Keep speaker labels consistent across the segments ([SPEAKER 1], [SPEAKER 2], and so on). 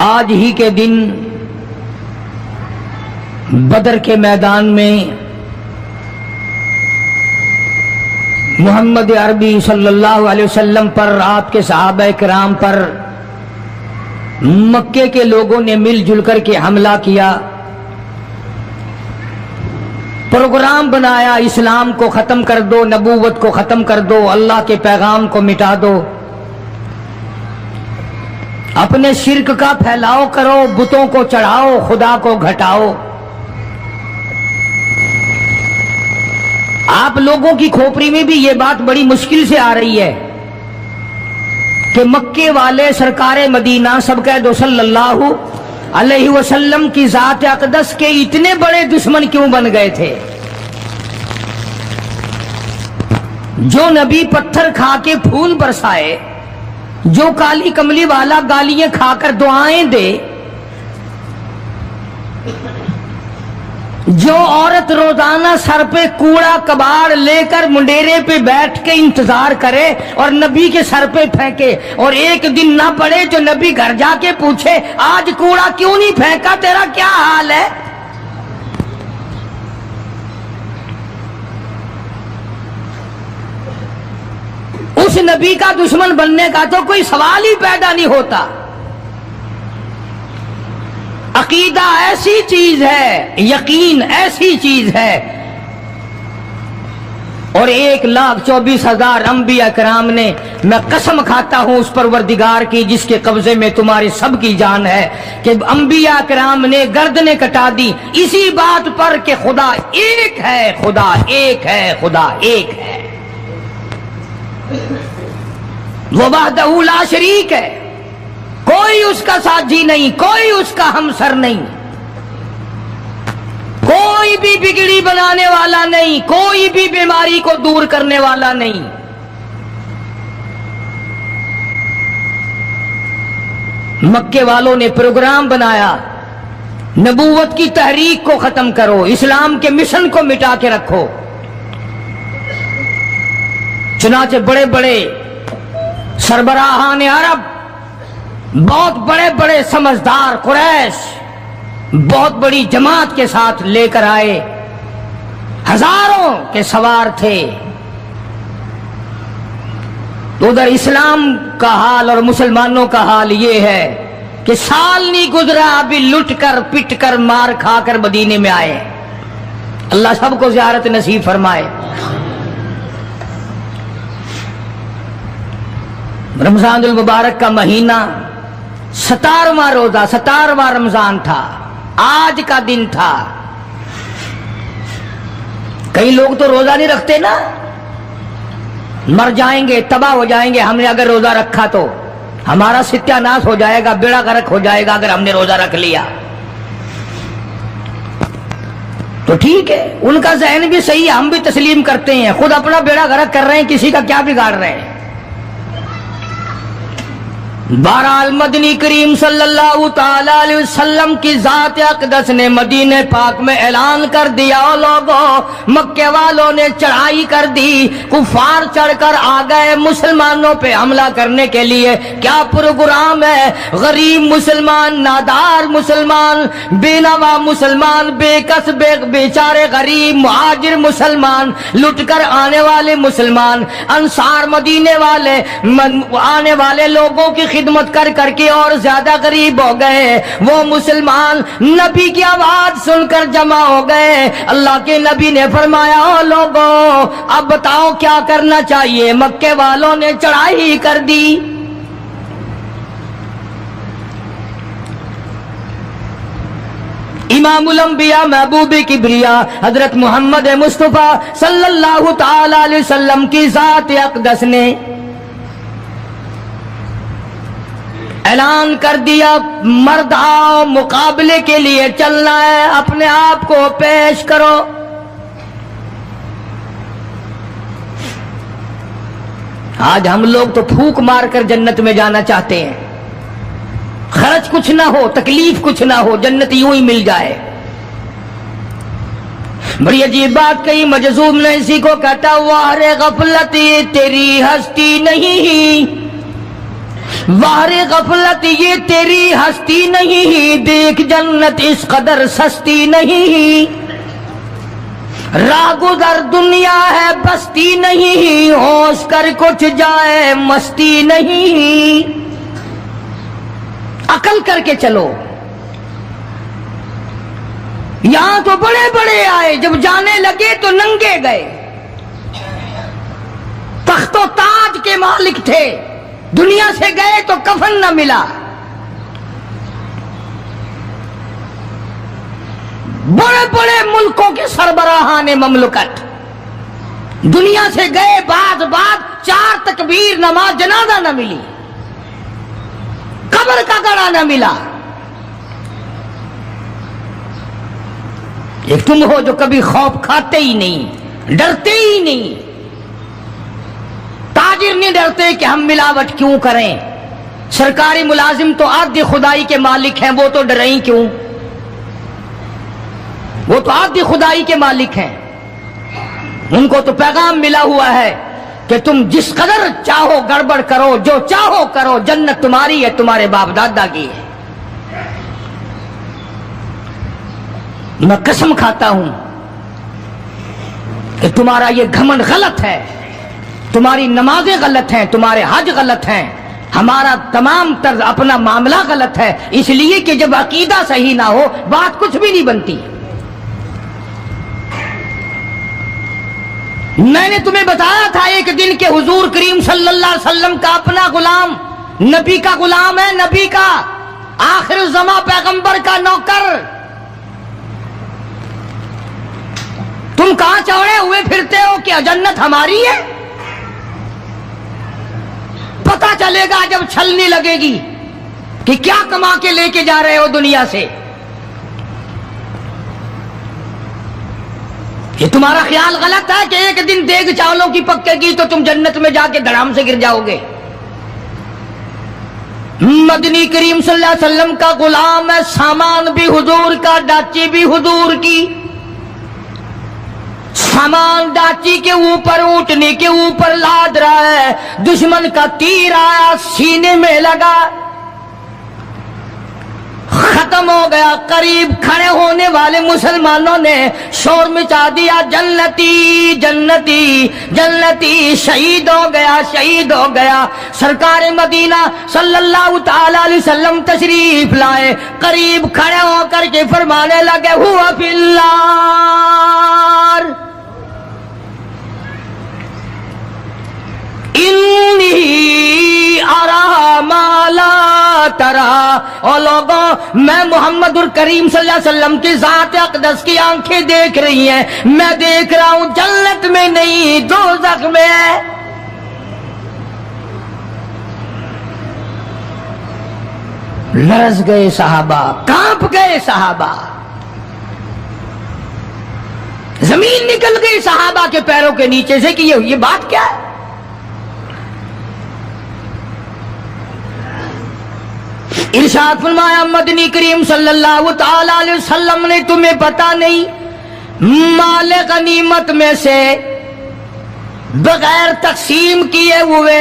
[SPEAKER 1] آج ہی کے دن بدر کے میدان میں محمد عربی صلی اللہ علیہ وسلم پر، آپ کے صحابہ کرام پر مکے کے لوگوں نے مل جل کر کے حملہ کیا، پروگرام بنایا، اسلام کو ختم کر دو، نبوت کو ختم کر دو، اللہ کے پیغام کو مٹا دو، اپنے شرک کا پھیلاؤ کرو، بتوں کو چڑھاؤ، خدا کو گھٹاؤ۔ آپ لوگوں کی کھوپڑی میں بھی یہ بات بڑی مشکل سے آ رہی ہے کہ مکے والے سرکار مدینہ سب کہہ دو صلی اللہ علیہ وسلم کی ذات اقدس کے اتنے بڑے دشمن کیوں بن گئے تھے؟ جو نبی پتھر کھا کے پھول برسائے، جو کالی کملی والا گالیاں کھا کر دعائیں دے، جو عورت روزانہ سر پہ کوڑا کباڑ لے کر منڈیرے پہ بیٹھ کے انتظار کرے اور نبی کے سر پہ پھینکے، اور ایک دن نہ پڑے جو نبی گھر جا کے پوچھے آج کوڑا کیوں نہیں پھینکا، تیرا کیا حال ہے؟ اس نبی کا دشمن بننے کا تو کوئی سوال ہی پیدا نہیں ہوتا۔ عقیدہ ایسی چیز ہے، یقین ایسی چیز ہے، اور 1,24,000 انبیاء کرام نے، میں قسم کھاتا ہوں اس پروردگار کی جس کے قبضے میں تمہاری سب کی جان ہے، کہ انبیاء کرام نے گردنیں کٹا دی اسی بات پر کہ خدا ایک ہے، خدا ایک ہے، خدا ایک ہے، وہ وحدہ لا شریک ہے، کوئی اس کا ساتھی نہیں، کوئی اس کا ہمسر نہیں، کوئی بھی بگڑی بنانے والا نہیں، کوئی بھی بیماری کو دور کرنے والا نہیں۔ مکے والوں نے پروگرام بنایا، نبوت کی تحریک کو ختم کرو، اسلام کے مشن کو مٹا کے رکھو۔ چنانچہ بڑے بڑے سربراہان عرب، بہت بڑے بڑے سمجھدار قریش بہت بڑی جماعت کے ساتھ لے کر آئے، ہزاروں کے سوار تھے۔ ادھر اسلام کا حال اور مسلمانوں کا حال یہ ہے کہ سال نہیں گزرا ابھی لٹ کر پٹ کر مار کھا کر مدینے میں آئے۔ اللہ سب کو زیارت نصیب فرمائے۔ رمضان المبارک کا مہینہ 17واں روزہ، 17واں رمضان تھا، آج کا دن تھا۔ کئی لوگ تو روزہ نہیں رکھتے نا، مر جائیں گے، تباہ ہو جائیں گے، ہم نے اگر روزہ رکھا تو ہمارا ستیہ ناش ہو جائے گا، بیڑا غرق ہو جائے گا اگر ہم نے روزہ رکھ لیا۔ تو ٹھیک ہے، ان کا ذہن بھی صحیح ہے، ہم بھی تسلیم کرتے ہیں، خود اپنا بیڑا غرق کر رہے ہیں، کسی کا کیا بگاڑ رہے ہیں۔ بہرحال مدنی کریم صلی اللہ تعالی علیہ وسلم کی ذات اقدس نے مدینہ پاک میں اعلان کر دیا، لوگوں مکے والوں نے چڑھائی کر دی، کفار چڑھ کر آ گئے مسلمانوں پہ حملہ کرنے کے لیے۔ کیا پروگرام ہے؟ غریب مسلمان، نادار مسلمان، بے نوا مسلمان، بے کس بیچارے غریب مہاجر مسلمان، لٹ کر آنے والے مسلمان، انصار مدینے والے آنے والے لوگوں کی خدمت کر کر کے اور زیادہ غریب ہو گئے۔ وہ مسلمان نبی کی آواز سن کر جمع ہو گئے۔ اللہ کے نبی نے فرمایا، او لوگوں اب بتاؤ کیا کرنا چاہیے؟ مکے والوں نے چڑھائی کر دی۔ امام الانبیاء محبوب کبریا حضرت محمد مصطفیٰ صلی اللہ تعالی علیہ وسلم کی ذات اقدس نے اعلان کر دیا، مرد آؤ، مقابلے کے لیے چلنا ہے، اپنے آپ کو پیش کرو۔ آج ہم لوگ تو پھونک مار کر جنت میں جانا چاہتے ہیں، خرچ کچھ نہ ہو، تکلیف کچھ نہ ہو، جنت یوں ہی مل جائے۔ بڑی عجیب بات کہی، مجذوب نے اسی کو کہتا، وار غفلت تیری ہستی نہیں، واہ غفلت یہ تیری ہستی نہیں، دیکھ جنت اس قدر سستی نہیں، راہ گزر دنیا ہے بستی نہیں، ہوش کر کچھ جائے مستی نہیں، عقل کر کے چلو۔ یہاں تو بڑے بڑے آئے، جب جانے لگے تو ننگے گئے، تخت و تاج کے مالک تھے، دنیا سے گئے تو کفن نہ ملا۔ بڑے بڑے ملکوں کے سربراہان مملکت دنیا سے گئے، بعد 4 تکبیر نماز جنازہ نہ ملی، قبر کا گڑا نہ ملا۔ ایک تم ہو جو کبھی خوف کھاتے ہی نہیں، ڈرتے ہی نہیں۔ تاجر نہیں ڈرتے کہ ہم ملاوٹ کیوں کریں، سرکاری ملازم تو آدھی خدائی کے مالک ہیں، وہ تو ڈریں کیوں، وہ تو آدھی خدائی کے مالک ہیں، ان کو تو پیغام ملا ہوا ہے کہ تم جس قدر چاہو گڑبڑ کرو، جو چاہو کرو، جنت تمہاری ہے، تمہارے باپ دادا کی ہے۔ میں قسم کھاتا ہوں کہ تمہارا یہ گھمنڈ غلط ہے، تمہاری نمازیں غلط ہیں، تمہارے حج غلط ہیں، ہمارا تمام طرز اپنا معاملہ غلط ہے، اس لیے کہ جب عقیدہ صحیح نہ ہو بات کچھ بھی نہیں بنتی۔ میں نے تمہیں بتایا تھا ایک دن کہ حضور کریم صلی اللہ علیہ وسلم کا اپنا غلام، نبی کا غلام ہے، نبی کا آخر الزماں پیغمبر کا نوکر، تم کہاں چوڑے ہوئے پھرتے ہو کہ جنت ہماری ہے؟ پتہ چلے گا جب چھلنی لگے گی کہ کیا کما کے لے کے جا رہے ہو دنیا سے۔ یہ تمہارا خیال غلط ہے کہ ایک دن دیگ چاولوں کی پکے گی تو تم جنت میں جا کے دھڑام سے گر جاؤ گے۔ مدنی کریم صلی اللہ علیہ وسلم کا غلام ہے، سامان بھی حضور کا، ڈاچی بھی حضور کی، سامان ڈاچی کے اوپر، اونٹنی کے اوپر لاد رہا ہے، دشمن کا تیر آیا سینے میں لگا، ختم ہو گیا۔ قریب کھڑے ہونے والے مسلمانوں نے شور مچا دیا، جنتی جنتی جنتی، شہید ہو گیا شہید ہو گیا۔ سرکار مدینہ صلی اللہ تعالی علیہ وسلم تشریف لائے، قریب کھڑے ہو کر کے فرمانے لگے، ہوا فی النار انی ارا ما لا ترا۔ اور لوگوں، میں محمد الکریم صلی اللہ علیہ وسلم کی ذات اقدس کی آنکھیں دیکھ رہی ہیں، میں دیکھ رہا ہوں جنت میں نہیں دوزخ میں ہے۔ لرز گئے صحابہ، کانپ گئے صحابہ، زمین نکل گئی صحابہ کے پیروں کے نیچے سے کہ یہ بات کیا ہے۔ ارشاد فرمایا مدنی کریم صلی اللہ تعالی علیہ وسلم نے، تمہیں پتا نہیں مال غنیمت میں سے بغیر تقسیم کیے ہوئے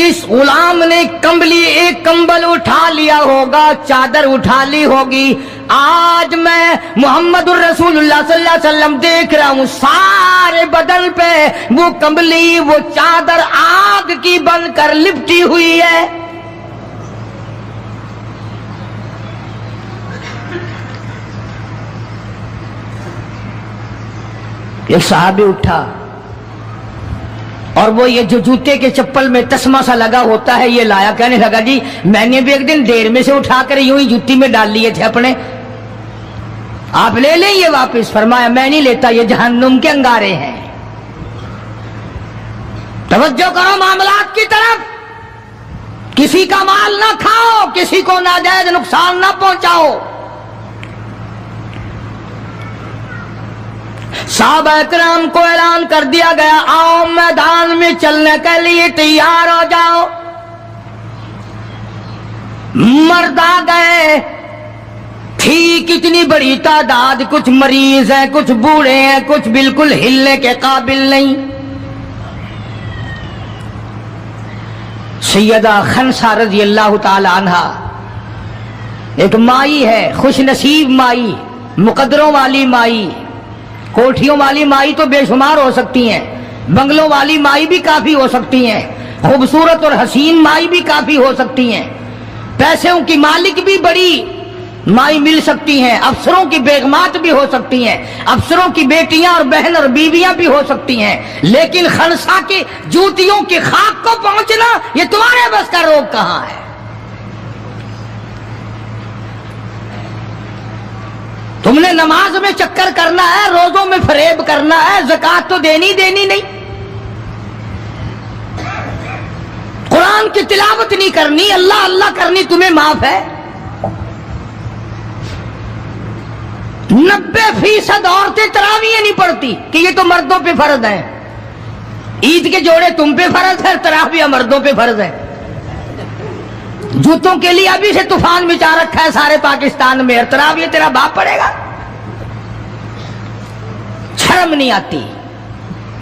[SPEAKER 1] اس غلام نے ایک کمبل اٹھا لیا ہوگا، چادر اٹھا لی ہوگی۔ آج میں محمد الرسول اللہ صلی اللہ علیہ وسلم دیکھ رہا ہوں سارے بدن پہ وہ کمبلی، وہ چادر آگ کی بن کر لپٹی ہوئی ہے۔ ایک صحابی اٹھا اور وہ یہ جو جوتے کے چپل میں تسمہ سا لگا ہوتا ہے یہ لایا، کہنے لگا جی میں نے بھی ایک دن دیر میں سے اٹھا کر یوں ہی جوتی میں ڈال لیے تھے اپنے، آپ لے لیں یہ واپس۔ فرمایا میں نہیں لیتا، یہ جہنم کے انگارے ہیں۔ توجہ کرو معاملات کی طرف، کسی کا مال نہ کھاؤ، کسی کو ناجائز نقصان نہ پہنچاؤ۔ صحابہ کرام کو اعلان کر دیا گیا، آؤ میدان میں چلنے کے لیے تیار ہو جاؤ۔ مرد آ گئے، تھی کتنی بڑی تعداد، کچھ مریض ہیں، کچھ بوڑھے ہیں، کچھ بالکل ہلنے کے قابل نہیں۔ سیدہ خنسا رضی اللہ تعالی عنہا ایک مائی ہے، خوش نصیب مائی، مقدروں والی مائی، کوٹھیوں والی مائی تو بے شمار ہو سکتی ہیں، بنگلوں والی مائی بھی کافی ہو سکتی ہیں، خوبصورت اور حسین مائی بھی کافی ہو سکتی ہیں، پیسوں کی مالک بھی بڑی مائی مل سکتی ہیں، افسروں کی بیگمات بھی ہو سکتی ہیں، افسروں کی بیٹیاں اور بہن اور بیویاں بھی ہو سکتی ہیں، لیکن خنسا کے جوتیوں کی خاک کو پہنچنا یہ تمہارے بس کا روگ کہاں ہے؟ تم نے نماز میں چکر کرنا ہے، روزوں میں فریب کرنا ہے، زکوٰۃ تو دینی نہیں، قرآن کی تلاوت نہیں کرنی، اللہ اللہ کرنی تمہیں معاف ہے۔ 90% عورتیں تراویح نہیں پڑھتی کہ یہ تو مردوں پہ فرض ہے، عید کے جوڑے تم پہ فرض ہے، تراویح مردوں پہ فرض ہے۔ جوتوں کے لیے ابھی سے طوفان مچا رکھا ہے سارے پاکستان میں، تراویح تیرا باپ پڑھے گا؟ شرم نہیں آتی،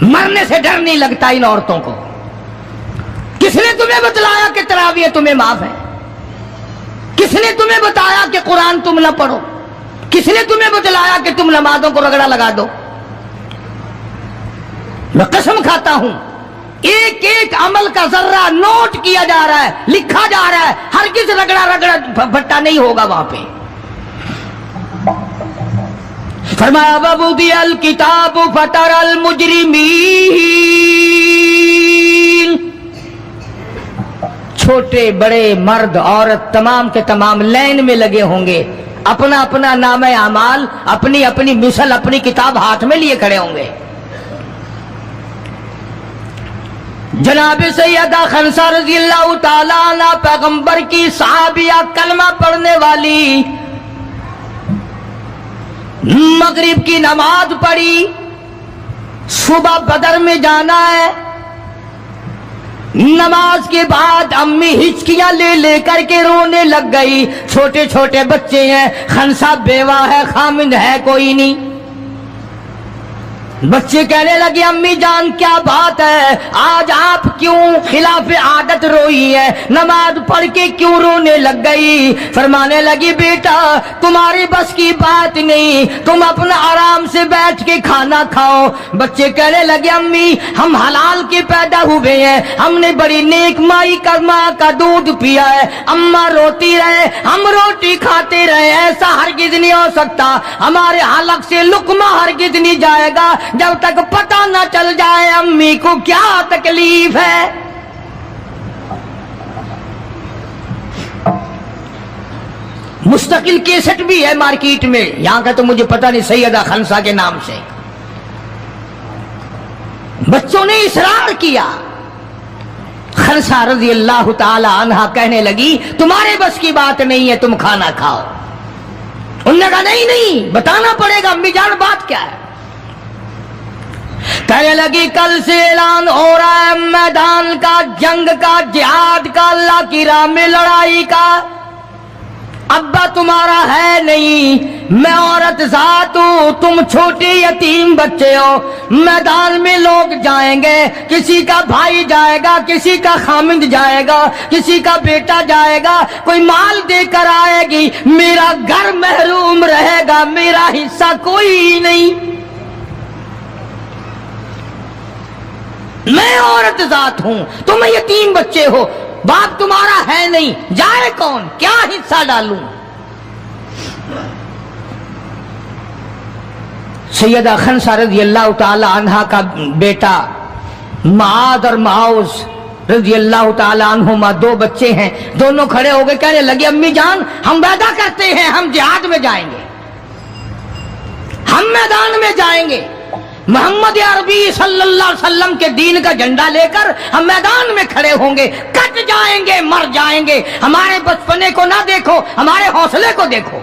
[SPEAKER 1] مرنے سے ڈر نہیں لگتا ان عورتوں کو؟ کس نے تمہیں بتلایا کہ تراویح تمہیں معاف ہے؟ کس نے تمہیں بتایا کہ قرآن تم نہ پڑھو؟ کس نے تمہیں بتلایا کہ تم نمازوں کو رگڑا لگا دو؟ میں قسم کھاتا ہوں ایک ایک عمل کا ذرہ نوٹ کیا جا رہا ہے، لکھا جا رہا ہے، ہرگز رگڑا بھٹا نہیں ہوگا وہاں پہ۔ فرمایا وَوُضِعَ الْكِتَابُ فَتَرَى الْمُجْرِمِينَ، چھوٹے بڑے مرد عورت تمام کے تمام لائن میں لگے ہوں گے، اپنا اپنا نامہ اعمال، اپنی اپنی مثل، اپنی کتاب ہاتھ میں لیے کھڑے ہوں گے۔ جناب سیدہ خنسا رضی اللہ تعالیٰ عنہ پیغمبر کی صحابیہ، کلمہ پڑھنے والی، مغرب کی نماز پڑھی، صبح بدر میں جانا ہے، نماز کے بعد امی ہچکیاں لے لے کر کے رونے لگ گئی، چھوٹے چھوٹے بچے ہیں، خنسا بیوہ ہے، خامند ہے کوئی نہیں۔ بچے کہنے لگے امی جان کیا بات ہے، آج آپ کیوں خلاف عادت روئی ہے، نماز پڑھ کے کیوں رونے لگ گئی؟ فرمانے لگی بیٹا تمہاری بس کی بات نہیں، تم اپنا آرام سے بیٹھ کے کھانا کھاؤ۔ بچے کہنے لگے امی ہم حلال کے پیدا ہوئے ہیں، ہم نے بڑی نیک مائی کا ماں کا دودھ پیا ہے، اماں روتی رہے ہم روٹی کھاتے رہے، ایسا ہرگز نہیں ہو سکتا، ہمارے حلق سے لقمہ ہرگز نہیں جائے گا جب تک پتہ نہ چل جائے امی کو کیا تکلیف ہے۔ مستقل کیسٹ بھی ہے مارکیٹ میں، یہاں کا تو مجھے پتہ نہیں، سیدہ خنسا کے نام سے۔ بچوں نے اصرار کیا، خنسا رضی اللہ تعالی عنہا کہنے لگی تمہارے بس کی بات نہیں ہے، تم کھانا کھاؤ۔ انہوں نے کہا نہیں بتانا پڑے گا امی جان بات کیا ہے۔ کہنے لگی کل سے اعلان ہو رہا ہے میدان کا، جنگ کا، جہاد کا، اللہ کی راہ میں لڑائی کا، ابا تمہارا ہے نہیں، میں عورت ذات ہوں، تم چھوٹے یتیم بچے ہو، میدان میں لوگ جائیں گے، کسی کا بھائی جائے گا، کسی کا خامند جائے گا، کسی کا بیٹا جائے گا، کوئی مال دے کر آئے گی، میرا گھر محروم رہے گا، میرا حصہ کوئی نہیں، میں عورت ذات ہوں، تم یتیم بچے ہو، باپ تمہارا ہے نہیں، جائے کون، کیا حصہ ڈالوں؟ سیدہ خنسا رضی اللہ تعالی عنہا کا بیٹا معاذ اور معاوذ رضی اللہ تعالی عنہما، دو بچے ہیں، دونوں کھڑے ہو گئے، کہنے لگے امی جان ہم وعدہ کرتے ہیں ہم جہاد میں جائیں گے، ہم میدان میں جائیں گے، محمد عربی صلی اللہ علیہ وسلم کے دین کا جھنڈا لے کر ہم میدان میں کھڑے ہوں گے، کٹ جائیں گے، مر جائیں گے، ہمارے بچپنے کو نہ دیکھو، ہمارے حوصلے کو دیکھو۔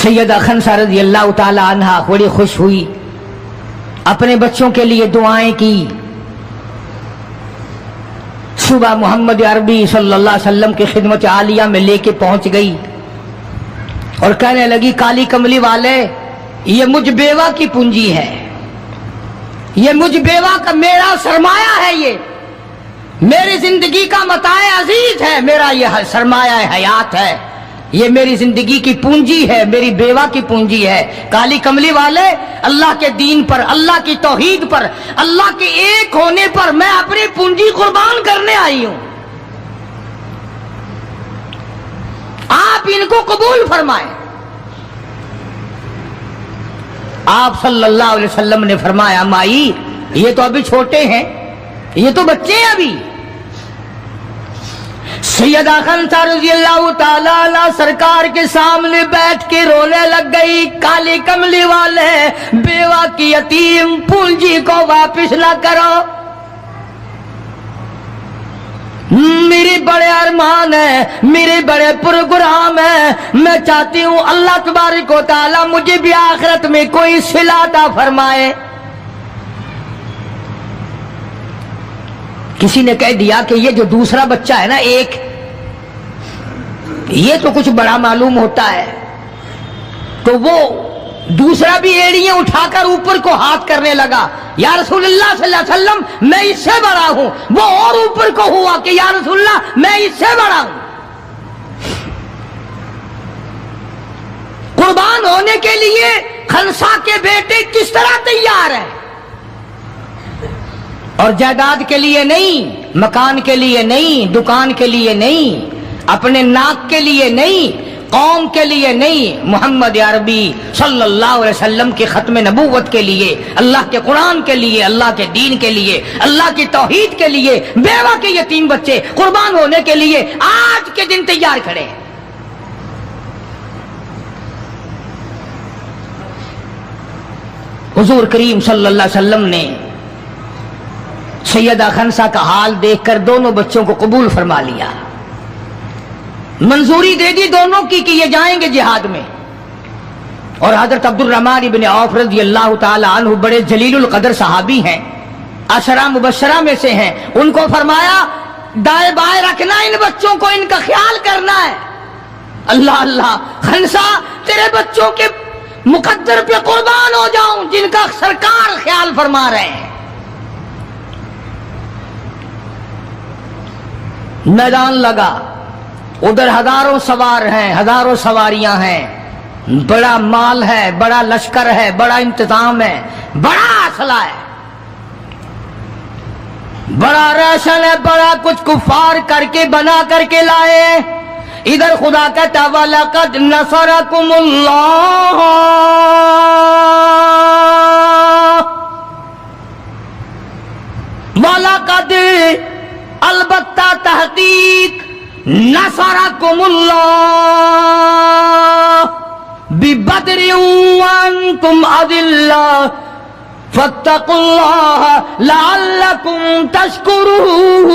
[SPEAKER 1] سیدہ خنسا رضی اللہ تعالی عنہا بڑی خوش ہوئی، اپنے بچوں کے لیے دعائیں کی، صبح محمد عربی صلی اللہ علیہ وسلم کی خدمت عالیہ میں لے کے پہنچ گئی اور کہنے لگی کالی کملی والے یہ مجھ بیوہ کی پونجی ہے، یہ مجھ بیوہ کا میرا سرمایہ ہے، یہ میری زندگی کا متاع عزیز ہے، میرا یہ سرمایہ حیات ہے، یہ میری زندگی کی پونجی ہے، میری بیوہ کی پونجی ہے۔ کالی کملی والے، اللہ کے دین پر، اللہ کی توحید پر، اللہ کے ایک ہونے پر میں اپنی پونجی قربان کرنے آئی ہوں، آپ ان کو قبول فرمائیں۔ آپ صلی اللہ علیہ وسلم نے فرمایا مائی یہ تو ابھی چھوٹے ہیں، یہ تو بچے ہیں ابھی۔ سیدہ خنسا رضی اللہ تعالی عنہ سرکار کے سامنے بیٹھ کے رونے لگ گئی، کالی کملی والے بیوہ کی یتیم پونجی کو واپس نہ کرو، میری بڑے ارمان ہے، میرے بڑے پروگرام ہے، میں چاہتی ہوں اللہ تبارک و تعالی مجھے بھی آخرت میں کوئی صلہ عطا فرمائے۔ کسی نے کہہ دیا کہ یہ جو دوسرا بچہ ہے نا ایک، یہ تو کچھ بڑا معلوم ہوتا ہے، تو وہ دوسرا بھی ایڑیاں اٹھا کر اوپر کو ہاتھ کرنے لگا، یا رسول اللہ صلی اللہ علیہ وسلم میں اس سے بڑا ہوں، وہ اور اوپر کو ہوا کہ یا رسول اللہ میں اس سے بڑا ہوں۔ قربان ہونے کے لیے خنسا کے بیٹے کس طرح تیار ہیں، اور جائیداد کے لیے نہیں، مکان کے لیے نہیں، دکان کے لیے نہیں، اپنے ناک کے لیے نہیں، قوم کے لیے نہیں، محمد عربی صلی اللہ علیہ وسلم کی ختم نبوت کے لیے، اللہ کے قرآن کے لیے، اللہ کے دین کے لیے، اللہ کی توحید کے لیے، بیوہ کے یتیم بچے قربان ہونے کے لیے آج کے دن تیار کھڑے ہیں۔ حضور کریم صلی اللہ علیہ وسلم نے سیدہ خنسا کا حال دیکھ کر دونوں بچوں کو قبول فرما لیا، منظوری دے دی دونوں کی کہ یہ جائیں گے جہاد میں۔ اور حضرت عبد الرحمن ابن عوف رضی اللہ تعالی عنہ بڑے جلیل القدر صحابی ہیں، عشرہ مبشرہ میں سے ہیں، ان کو فرمایا دائیں بائیں رکھنا ان بچوں کو، ان کا خیال کرنا ہے۔ اللہ اللہ، خنسا تیرے بچوں کے مقدر پہ قربان ہو جاؤں جن کا سرکار خیال فرما رہے ہیں۔ میدان لگا، ادھر ہزاروں سوار ہیں، ہزاروں سواریاں ہیں، بڑا مال ہے، بڑا لشکر ہے، بڑا انتظام ہے، بڑا اسلحہ ہے، بڑا ریشن ہے، بڑا کچھ کفار کر کے بنا کر کے لائے۔ ادھر خدا کہتا وَلَقَدْ نَصَرَكُمُ اللَّهُ، وَلَقَدْ البتہ تحقیق نصرکم اللہ ببدر وانتم اذلہ فاتقوا اللہ لعلکم تشکرون۔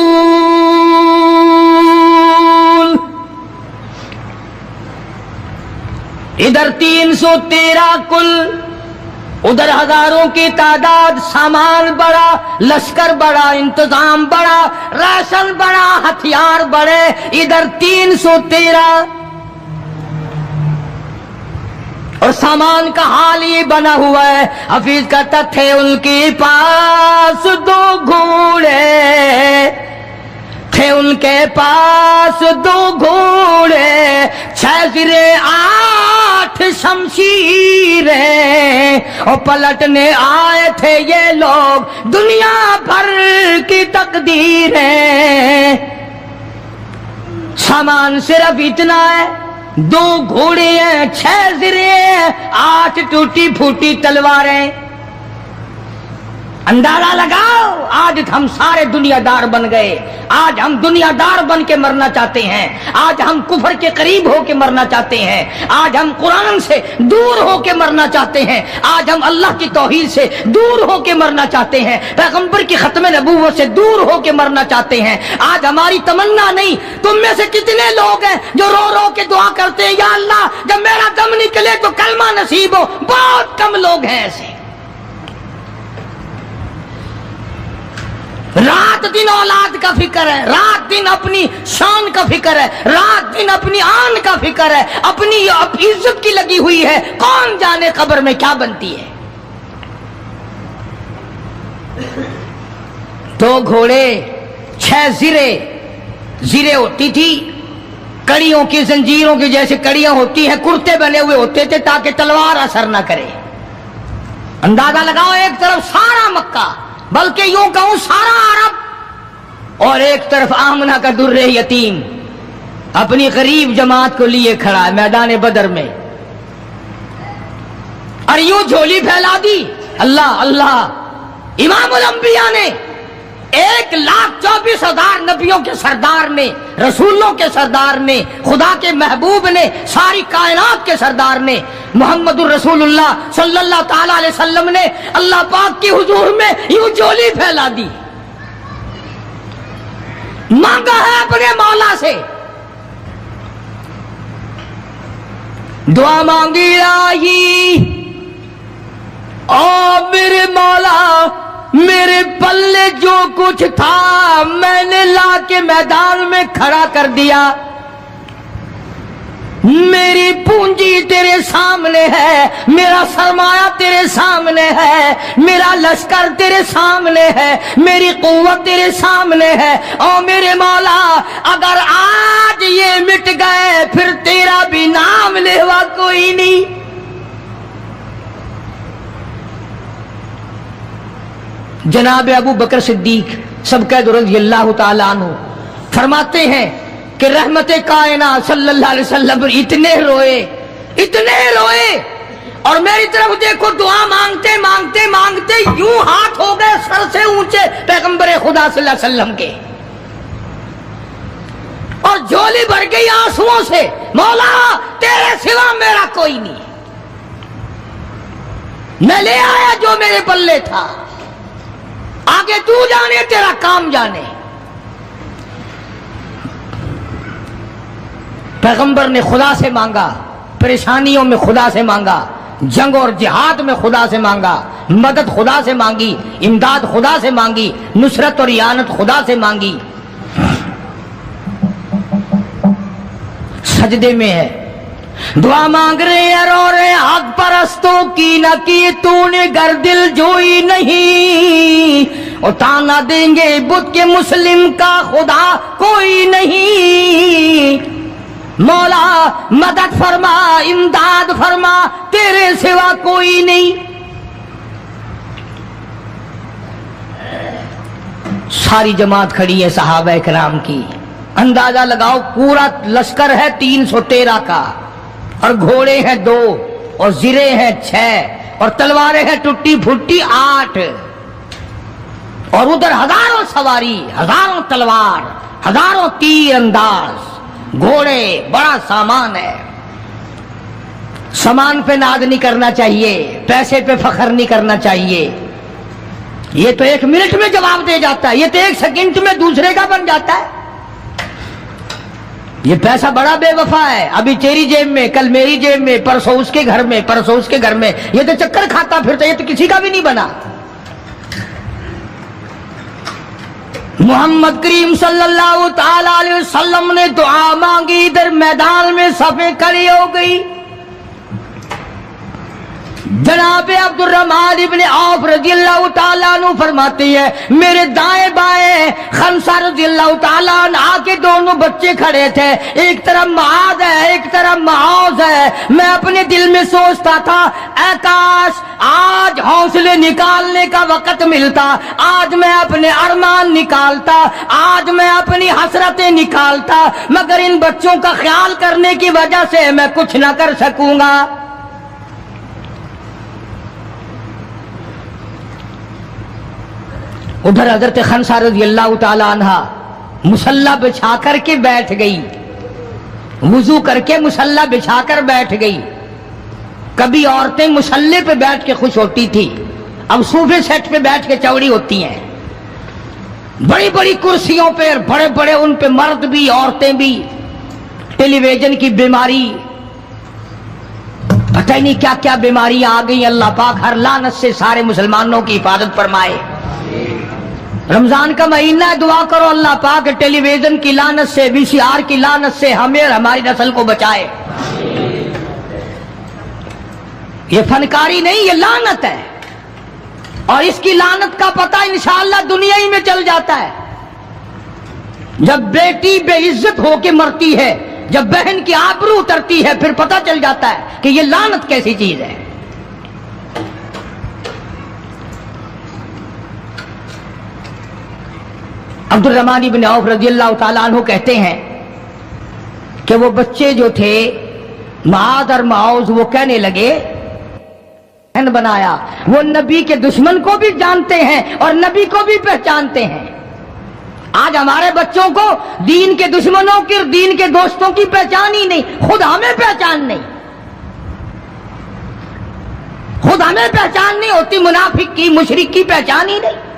[SPEAKER 1] ادھر 313 کل، ادھر ہزاروں کی تعداد، سامان بڑا، لشکر بڑا، انتظام بڑا، راشن بڑا، ہتھیار بڑے، ادھر 313، اور سامان کا حال یہ بنا ہوا ہے۔ حفیظ کہتا تھے ان کے پاس 2 گھوڑے، تھے ان کے پاس 2 گھوڑے، 6 زرے 8 شمشیریں، اور پلٹنے آئے تھے یہ لوگ دنیا بھر کی تقدیریں۔ سامان صرف اتنا ہے، 2 گھوڑے ہیں، 6 زرے ہیں، 8 ٹوٹی پھوٹی تلواریں۔ اندازہ لگاؤ، آج ہم سارے دنیا دار بن گئے، آج ہم دنیا دار بن کے مرنا چاہتے ہیں، آج ہم کفر کے قریب ہو کے مرنا چاہتے ہیں، آج ہم قرآن سے دور ہو کے مرنا چاہتے ہیں، آج ہم اللہ کی توحید سے دور ہو کے مرنا چاہتے ہیں، پیغمبر کی ختم نبوت سے دور ہو کے مرنا چاہتے ہیں۔ آج ہماری تمنا نہیں، تم میں سے کتنے لوگ ہیں جو رو رو کے دعا کرتے ہیں یا اللہ جب میرا دم نکلے تو کلمہ نصیب ہو؟ بہت کم لوگ ہیں ایسے۔ رات دن اولاد کا فکر ہے، رات دن اپنی شان کا فکر ہے، رات دن اپنی آن کا فکر ہے، اپنی عزت کی لگی ہوئی ہے، کون جانے قبر میں کیا بنتی ہے۔ 2 گھوڑے 6 زرے ہوتی تھی، کڑیوں کی زنجیروں کی جیسے کڑیاں ہوتی ہیں، کرتے بنے ہوئے ہوتے تھے تاکہ تلوار اثر نہ کرے۔ اندازہ لگاؤ، ایک طرف سارا مکہ، بلکہ یوں کہوں سارا عرب، اور ایک طرف آمنہ کا در یتیم اپنی غریب جماعت کو لیے کھڑا ہے میدان بدر میں، اور یوں جھولی پھیلا دی۔ اللہ اللہ، امام الانبیاء نے 1,24,000 نبیوں کے سردار نے، رسولوں کے سردار نے، خدا کے محبوب نے، ساری کائنات کے سردار نے، محمد الرسول اللہ صلی اللہ تعالی علیہ وسلم نے اللہ پاک کی حضور میں یوں جھولی پھیلا دی، مانگا ہے اپنے مولا سے، دعا مانگی آئی، او میرے مولا میرے پلے جو کچھ تھا میں نے لا کے میدان میں کھڑا کر دیا، میری پونجی تیرے سامنے ہے، میرا سرمایہ تیرے سامنے ہے، میرا لشکر تیرے سامنے ہے، میری قوت تیرے سامنے ہے، او میرے مولا اگر آج یہ مٹ گئے پھر تیرا بھی نام لیوا کوئی نہیں۔ جناب ابو بکر صدیق سبقید رضی اللہ تعالیٰ عنہ فرماتے ہیں کہ رحمت کائنات صلی اللہ علیہ وسلم اتنے روئے اور میری طرف دیکھو، دعا مانگتے مانگتے مانگتے یوں ہاتھ ہو گئے سر سے اونچے پیغمبر خدا صلی اللہ علیہ وسلم کے، اور جھولی بھر گئی آنسوؤں سے، مولا تیرے سوا میرا کوئی نہیں، میں لے آیا جو میرے پلے تھا، آگے تو جانے تیرا کام جانے۔ پیغمبر نے خدا سے مانگا، پریشانیوں میں خدا سے مانگا، جنگ اور جہاد میں خدا سے مانگا، مدد خدا سے مانگی، امداد خدا سے مانگی، نصرت اور اعانت خدا سے مانگی۔ سجدے میں ہے، دعا مانگ رہے ہیں، رو رہے حق پرستوں کی نہ کی تو نے گر دل جوئی نہیں، اور تانا دیں گے بت کے مسلم کا خدا کوئی نہیں، مولا مدد فرما امداد فرما تیرے سوا کوئی نہیں۔ ساری جماعت کھڑی ہے صحابہ کرام کی، اندازہ لگاؤ پورا لشکر ہے 313 کا، اور گھوڑے ہیں 2 اور زرے ہیں 6 اور تلواریں ہیں ٹوٹی پھوٹی 8، اور ادھر ہزاروں سواری، ہزاروں تلوار، ہزاروں تیر انداز، گھوڑے، بڑا سامان ہے۔ سامان پہ ناز نہیں کرنا چاہیے، پیسے پہ فخر نہیں کرنا چاہیے، یہ تو 1 منٹ میں جواب دے جاتا ہے، یہ تو 1 سیکنڈ میں دوسرے کا بن جاتا ہے۔ یہ پیسہ بڑا بے وفا ہے، ابھی تیری جیب میں، کل میری جیب میں، پرسوں اس کے گھر میں، پرسوں اس کے گھر میں، یہ تو چکر کھاتا پھرتا، یہ تو کسی کا بھی نہیں بنا۔ محمد کریم صلی اللہ تعالی علیہ وسلم نے دعا مانگی، ادھر میدان میں صفیں کھڑی ہو گئی۔ جناب عبد الرحمن ابن عوف رضی اللہ تعالیٰ عنہ فرماتے ہیں میرے دائیں بائیں خنسہ رضی اللہ تعالیٰ عنہ کے دونوں بچے کھڑے تھے، ایک طرف معاذ ہے ایک طرف معوذ ہے۔ میں اپنے دل میں سوچتا تھا اے کاش آج حوصلے نکالنے کا وقت ملتا، آج میں اپنے ارمان نکالتا، آج میں اپنی حسرتیں نکالتا، مگر ان بچوں کا خیال کرنے کی وجہ سے میں کچھ نہ کر سکوں گا۔ ادھر حضرت خنسہ رضی اللہ تعالی عنہ مصلی بچھا کر کے بیٹھ گئی، وضو کر کے مصلی بچھا کر بیٹھ گئی۔ کبھی عورتیں مصلی پہ بیٹھ کے خوش ہوتی تھی، اب صوفے سیٹ پہ بیٹھ کے چوڑی ہوتی ہیں، بڑی بڑی کرسیوں پہ، بڑے بڑے ان پہ مرد بھی عورتیں بھی۔ ٹیلی ویژن کی بیماری، پتہ ہی نہیں کیا کیا بیماریاں آ گئی، اللہ پاک ہر لعنت سے سارے مسلمانوں کی حفاظت فرمائے۔ رمضان کا مہینہ ہے، دعا کرو اللہ پاک ٹیلی ویژن کی لعنت سے، وی سی آر کی لعنت سے ہمیں اور ہماری نسل کو بچائے۔ یہ فنکاری نہیں، یہ لعنت ہے، اور اس کی لعنت کا پتہ انشاءاللہ دنیا ہی میں چل جاتا ہے. جب بیٹی بے عزت ہو کے مرتی ہے، جب بہن کی آبرو اترتی ہے، پھر پتہ چل جاتا ہے کہ یہ لعنت کیسی چیز ہے. عبد الرحمن بن عوف رضی اللہ تعالیٰ عنہ کہتے ہیں کہ وہ بچے جو تھے معاذ اور معوذ، وہ کہنے لگے بنایا. وہ نبی کے دشمن کو بھی جانتے ہیں اور نبی کو بھی پہچانتے ہیں. آج ہمارے بچوں کو دین کے دشمنوں کی، دین کے دوستوں کی پہچان ہی نہیں، خود ہمیں پہچان نہیں، خود ہمیں پہچان نہیں ہوتی، منافق کی، مشرک کی پہچان ہی نہیں.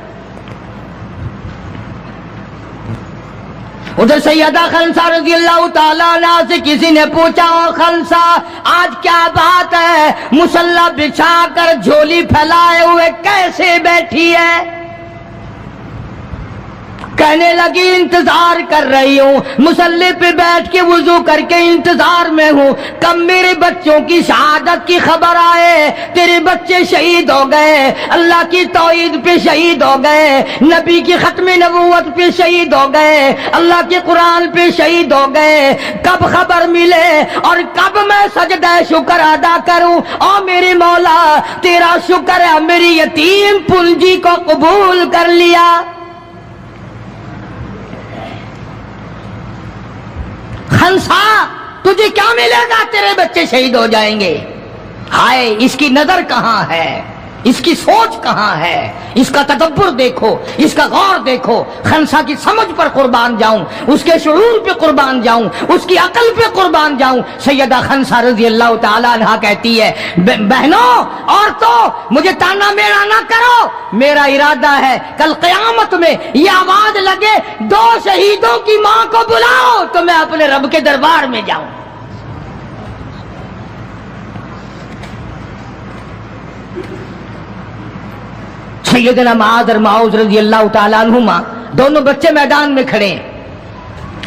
[SPEAKER 1] ادھر سیدہ خنسا رضی اللہ تعالیٰ عنہ سے کسی نے پوچھا، خنسا آج کیا بات ہے، مصلی بچھا کر جھولی پھیلائے ہوئے کیسے بیٹھی ہے؟ کہنے لگی انتظار کر رہی ہوں، مصلی پہ بیٹھ کے وضو کر کے انتظار میں ہوں، کب میرے بچوں کی شہادت کی خبر آئے. تیرے بچے شہید ہو گئے، اللہ کی توحید پہ شہید ہو گئے، نبی کی ختم نبوت پہ شہید ہو گئے، اللہ کے قرآن پہ شہید ہو گئے. کب خبر ملے اور کب میں سجدہ شکر ادا کروں؟ او میرے مولا تیرا شکر ہے میری یتیم پنجی کو قبول کر لیا. خنسا تجھے کیا ملے گا؟ تیرے بچے شہید ہو جائیں گے. ہائے اس کی نظر کہاں ہے، اس کی سوچ کہاں ہے، اس کا تدبر دیکھو، اس کا غور دیکھو. خنسا کی سمجھ پر قربان جاؤں، اس کے شعور پہ قربان جاؤں، اس کی عقل پہ قربان جاؤں. سیدہ خنسا رضی اللہ تعالیٰ عنہ کہتی ہے، بہنوں عورتوں مجھے تانا میرا نہ کرو، میرا ارادہ ہے کل قیامت میں یہ آواز لگے 2 شہیدوں کی ماں کو بلاؤ تو میں اپنے رب کے دربار میں جاؤں. سیدنا معاذ اور معوذ رضی اللہ تعالیٰ عنہما دونوں بچے میدان میں کھڑے ہیں.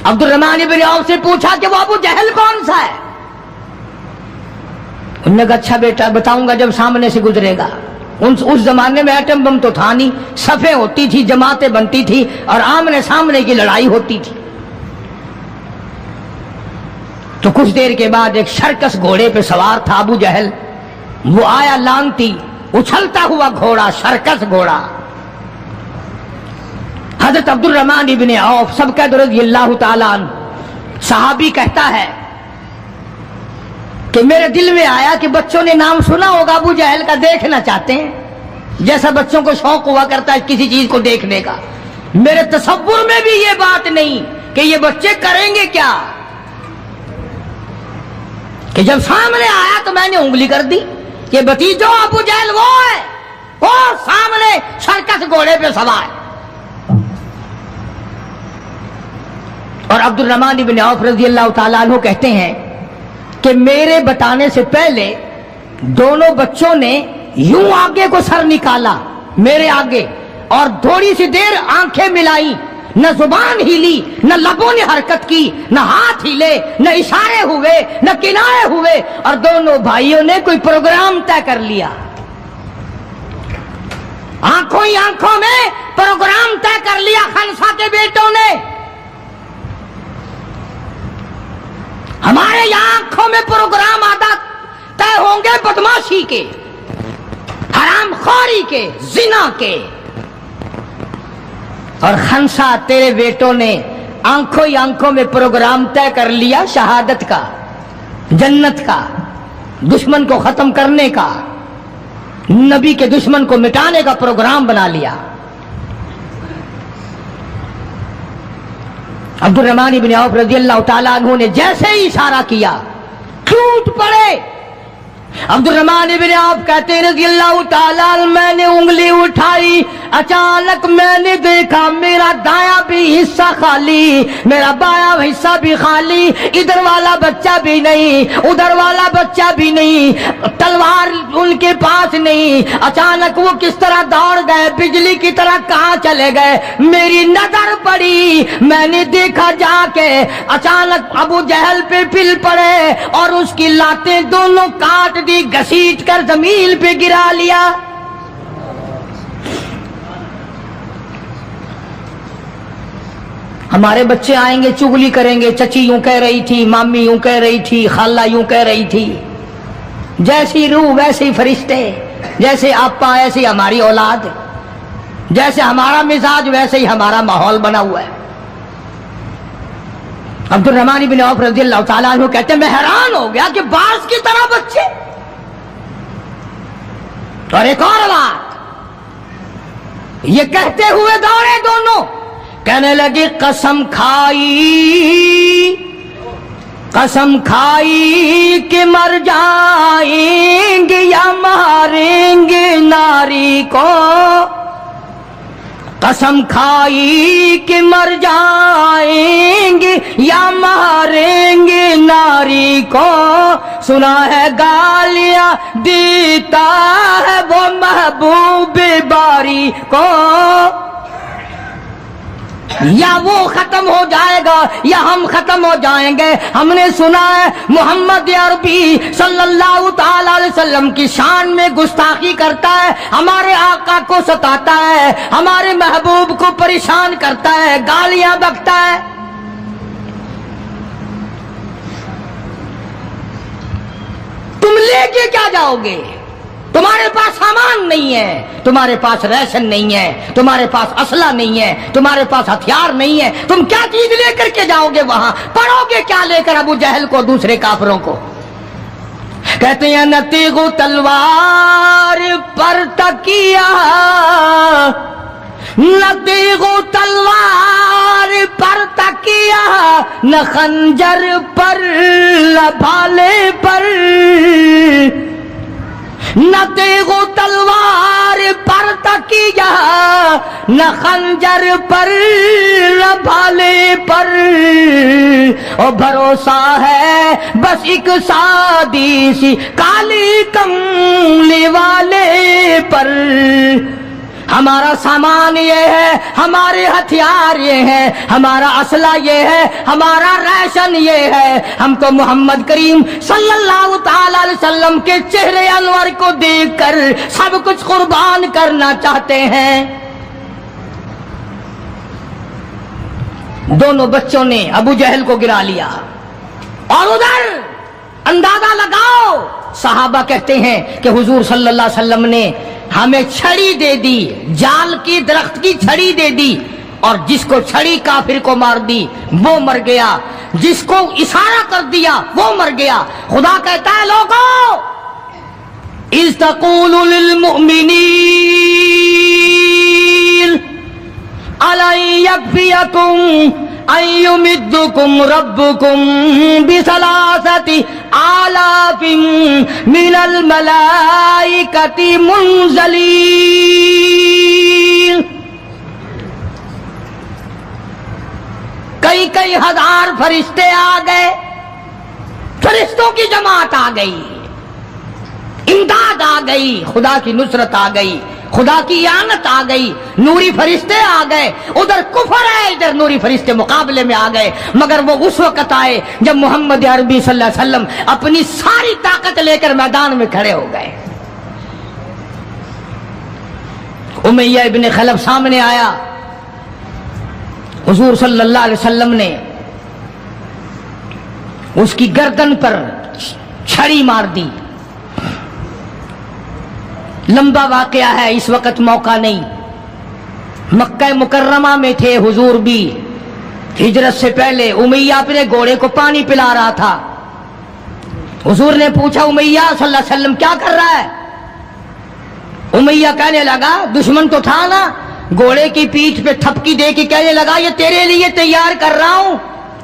[SPEAKER 1] عبد الرحمن بن عوف سے پوچھا کہ وہ ابو جہل کون سا ہے؟ انہوں نے کہا اچھا بیٹا بتاؤں گا جب سامنے سے گزرے گا. اس زمانے میں ایٹم بم تو تھا نہیں، صفیں ہوتی تھی، جماعتیں بنتی تھی اور آمنے سامنے کی لڑائی ہوتی تھی. تو کچھ دیر کے بعد ایک شرکس گھوڑے پہ سوار تھا ابو جہل. وہ آیا لانتی اچھلتا ہوا گھوڑا، شرکس گھوڑا. حضرت عبد الرحمن ابن عوف سب قید رضی اللہ تعالیٰ عنہ صحابی کہتا ہے کہ میرے دل میں آیا کہ بچوں نے نام سنا ہوگا ابو جہل کا، دیکھنا چاہتے ہیں، جیسا بچوں کو شوق ہوا کرتا ہے کسی چیز کو دیکھنے کا. میرے تصور میں بھی یہ بات نہیں کہ یہ بچے کریں گے کیا، کہ جب سامنے آیا تو میں نے انگلی کر دی کہ بھتیجو ابو جہل وہ ہے، وہ سامنے شرکس گھوڑے پہ سوار. اور عبد الرحمن بن عوف رضی اللہ تعالیٰ عنہ کہتے ہیں کہ میرے بتانے سے پہلے دونوں بچوں نے یوں آگے کو سر نکالا میرے آگے اور تھوڑی سی دیر آنکھیں ملائی، نہ زبان ہلی، نہ لبوں نے حرکت کی، نہ ہاتھ ہلے، نہ اشارے ہوئے، نہ کنارے ہوئے، اور دونوں بھائیوں نے کوئی پروگرام طے کر لیا. آنکھوں ہی آنکھوں میں پروگرام طے کر لیا خنسا کے بیٹوں نے. ہمارے یہاں آنکھوں میں پروگرام آدھا طے ہوں گے بدماشی کے، حرام خوری کے، زنا کے. اور خنسا تیرے بیٹوں نے آنکھوں ہی آنکھوں میں پروگرام طے کر لیا شہادت کا، جنت کا، دشمن کو ختم کرنے کا، نبی کے دشمن کو مٹانے کا پروگرام بنا لیا. عبد الرحمن بن عوف رضی اللہ تعالیٰ عنہ نے جیسے ہی اشارہ کیا ٹوٹ پڑے. عبد الرحمن بن عوف کہتے ہیں رضی اللہ تعالیٰ عنہ میں نے انگلی اٹھائی، اچانک میں نے دیکھا میرا دایاں بھی حصہ خالی، میرا بایاں حصہ بھی خالی، ادھر والا بچہ بھی نہیں، ادھر والا بچہ بھی نہیں، تلوار ان کے پاس نہیں. اچانک وہ کس طرح دوڑ گئے، بجلی کی طرح کہاں چلے گئے. میری نظر پڑی، میں نے دیکھا جا کے اچانک ابو جہل پہ پل پڑے اور اس کی لاتیں دونوں کاٹ دی، گھسیٹ کر زمین پہ گرا لیا. ہمارے بچے آئیں گے چگلی کریں گے، چچی یوں کہہ رہی تھی، مامی یوں کہہ رہی تھی، خالہ یوں کہہ رہی تھی، جیسی روح ویسے ہی فرشتے، جیسے آپا ایسی ہماری اولاد، جیسے ہمارا مزاج ویسے ہی ہمارا ماحول بنا ہوا ہے۔ عبد الرحمن بن عوف رضی اللہ تعالیٰ عنہ کہتے ہیں میں حیران ہو گیا کہ باز کی طرح بچے۔ اور ایک اور بات، یہ کہتے ہوئے دوڑے دونوں، کہنے لگے قسم کھائی کہ مر جائیں گے یا ماریں گے ناری کو، قسم کھائی کہ مر جائیں گے یا ماریں گے ناری کو، سنا ہے گالیاں دیتا ہے وہ محبوب باری کو، یا وہ ختم ہو جائے گا یا ہم ختم ہو جائیں گے۔ ہم نے سنا ہے محمد عربی صلی اللہ تعالی علیہ وسلم کی شان میں گستاخی کرتا ہے، ہمارے آقا کو ستاتا ہے، ہمارے محبوب کو پریشان کرتا ہے، گالیاں بکتا ہے۔ تم لے کے کیا جاؤ گے؟ تمہارے پاس سامان نہیں ہے، تمہارے پاس ریشن نہیں ہے، تمہارے پاس اسلحہ نہیں ہے، تمہارے پاس ہتھیار نہیں ہے، تم کیا چیز لے کر کے جاؤ گے وہاں؟ پڑھو گے کیا لے کر ابو جہل کو، دوسرے کافروں کو؟ کہتے ہیں نہ تیغ و تلوار پر تکیہ، نہ تیغ و تلوار پر تکیہ، نہ خنجر پر نہ بھالے پر، نہ تیغ و تلوار پر تکیہ، نہ خنجر پر نہ بھالے پر، اور بھروسہ ہے بس ایک سادی سی کالی کملی والے پر۔ ہمارا سامان یہ ہے، ہمارے ہتھیار یہ ہیں، ہمارا اسلحہ یہ ہے، ہمارا ریشن یہ ہے، ہم تو محمد کریم صلی اللہ تعالی علیہ وسلم کے چہرے انور کو دیکھ کر سب کچھ قربان کرنا چاہتے ہیں۔ دونوں بچوں نے ابو جہل کو گرا لیا، اور ادھر اندازہ لگاؤ، صحابہ کہتے ہیں کہ حضور صلی اللہ علیہ وسلم نے ہمیں چھڑی دے دی، جال کی درخت کی چھڑی دے دی، اور جس کو چھڑی کافر کو مار دی وہ مر گیا، جس کو اشارہ کر دیا وہ مر گیا۔ خدا کہتا ہے لوگوں، اذ تقول للمؤمنین أَلَنْ يَكْفِيَكُمْ أَنْ يُمِدَّكُمْ رَبُّكُمْ بِثَلَاثَةِ آلَافٍ مِنَ الْمَلَائِكَةِ مُنْزَلِينَ۔ کئی ہزار فرشتے آ گئے، فرشتوں کی جماعت آ گئی، امداد آ گئی، خدا کی نصرت آ گئی، خدا کی اعانت آ گئی، نوری فرشتے آ گئے۔ ادھر کفر ہے، ادھر نوری فرشتے مقابلے میں آ گئے، مگر وہ اس وقت آئے جب محمد عربی صلی اللہ علیہ وسلم اپنی ساری طاقت لے کر میدان میں کھڑے ہو گئے۔ امیہ ابن خلف سامنے آیا، حضور صلی اللہ علیہ وسلم نے اس کی گردن پر چھڑی مار دی۔ لمبا واقعہ ہے، اس وقت موقع نہیں، مکہ مکرمہ میں تھے حضور بھی، ہجرت سے پہلے امیہ اپنے گھوڑے کو پانی پلا رہا تھا۔ حضور نے پوچھا امیہ صلی اللہ علیہ وسلم کیا کر رہا ہے؟ امیہ کہنے لگا دشمن تو تھا نا، گھوڑے کی پیٹھ پہ تھپکی دے کے کہنے لگا یہ تیرے لیے تیار کر رہا ہوں،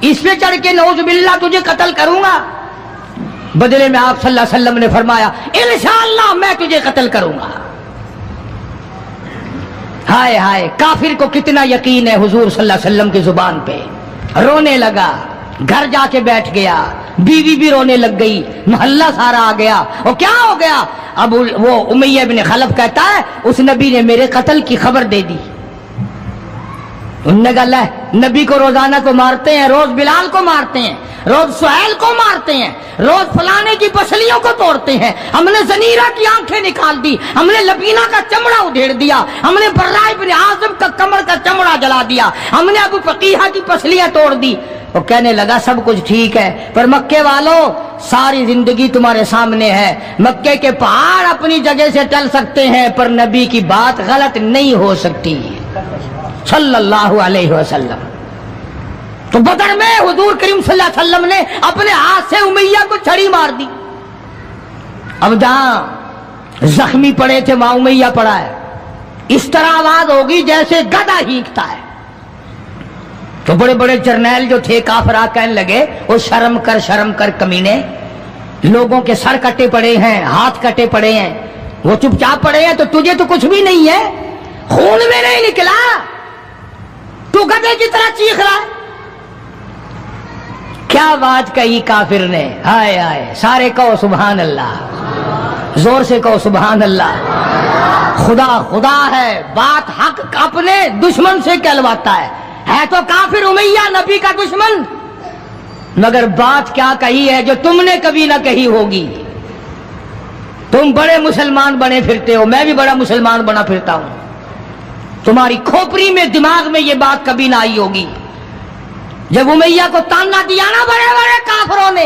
[SPEAKER 1] اس پہ چڑھ کے نعوذ باللہ تجھے قتل کروں گا۔ بدلے میں آپ صلی اللہ علیہ وسلم نے فرمایا انشاءاللہ میں تجھے قتل کروں گا۔ ہائے ہائے، کافر کو کتنا یقین ہے حضور صلی اللہ علیہ وسلم کی زبان پہ۔ رونے لگا، گھر جا کے بیٹھ گیا، بیوی بھی رونے لگ گئی، محلہ سارا آ گیا۔ اور کیا ہو گیا؟ اب وہ امیہ بن خلف کہتا ہے اس نبی نے میرے قتل کی خبر دے دی۔ انہوں نے کہا لے نبی کو روزانہ تو مارتے ہیں، روز بلال کو مارتے ہیں، روز سہیل کو مارتے ہیں، روز فلانے کی پسلیوں کو توڑتے ہیں، ہم نے زنیرہ کی آنکھیں نکال دی، ہم نے لبینہ کا چمڑا ادھیڑ دیا، ہم نے برا ابن عازب کا کمر کا چمڑا جلا دیا، ہم نے ابو فقیہہ کی پسلیاں توڑ دی۔ وہ کہنے لگا سب کچھ ٹھیک ہے، پر مکے والوں ساری زندگی تمہارے سامنے ہے، مکے کے پہاڑ اپنی جگہ سے ٹل سکتے ہیں پر نبی کی بات غلط نہیں ہو سکتی صلی اللہ علیہ وسلم۔ تو بدر میں حضور کریم صلی اللہ علیہ وسلم نے اپنے ہاتھ سے امیہ کو چھڑی مار دی۔ اب جہاں زخمی پڑے تھے وہاں امیہ پڑا ہے، اس طرح آواز ہوگی جیسے گدھا ہینکتا ہے۔ تو بڑے بڑے جرنیل جو تھے کافرہ کہنے لگے وہ شرم کر کمینے، لوگوں کے سر کٹے پڑے ہیں، ہاتھ کٹے پڑے ہیں، وہ چپ چاپ پڑے ہیں، تو تجھے تو کچھ بھی نہیں ہے، خون میں نہیں نکلا، تو گدھے کی طرح چیخ رہا ہے۔ کیا بات کہی کافر نے، ہائے ہائے، سارے کہو سبحان اللہ، زور سے کہو سبحان اللہ۔ خدا خدا ہے، بات حق اپنے دشمن سے کہلواتا ہے تو کافر امیہ نبی کا دشمن، مگر بات کیا کہی ہے جو تم نے کبھی نہ کہی ہوگی۔ تم بڑے مسلمان بنے پھرتے ہو، میں بھی بڑا مسلمان بنا پھرتا ہوں، تمہاری کھوپڑی میں دماغ میں یہ بات کبھی نہ آئی ہوگی۔ جب امیہ کو تانا دیا نا بڑے بڑے کافروں نے،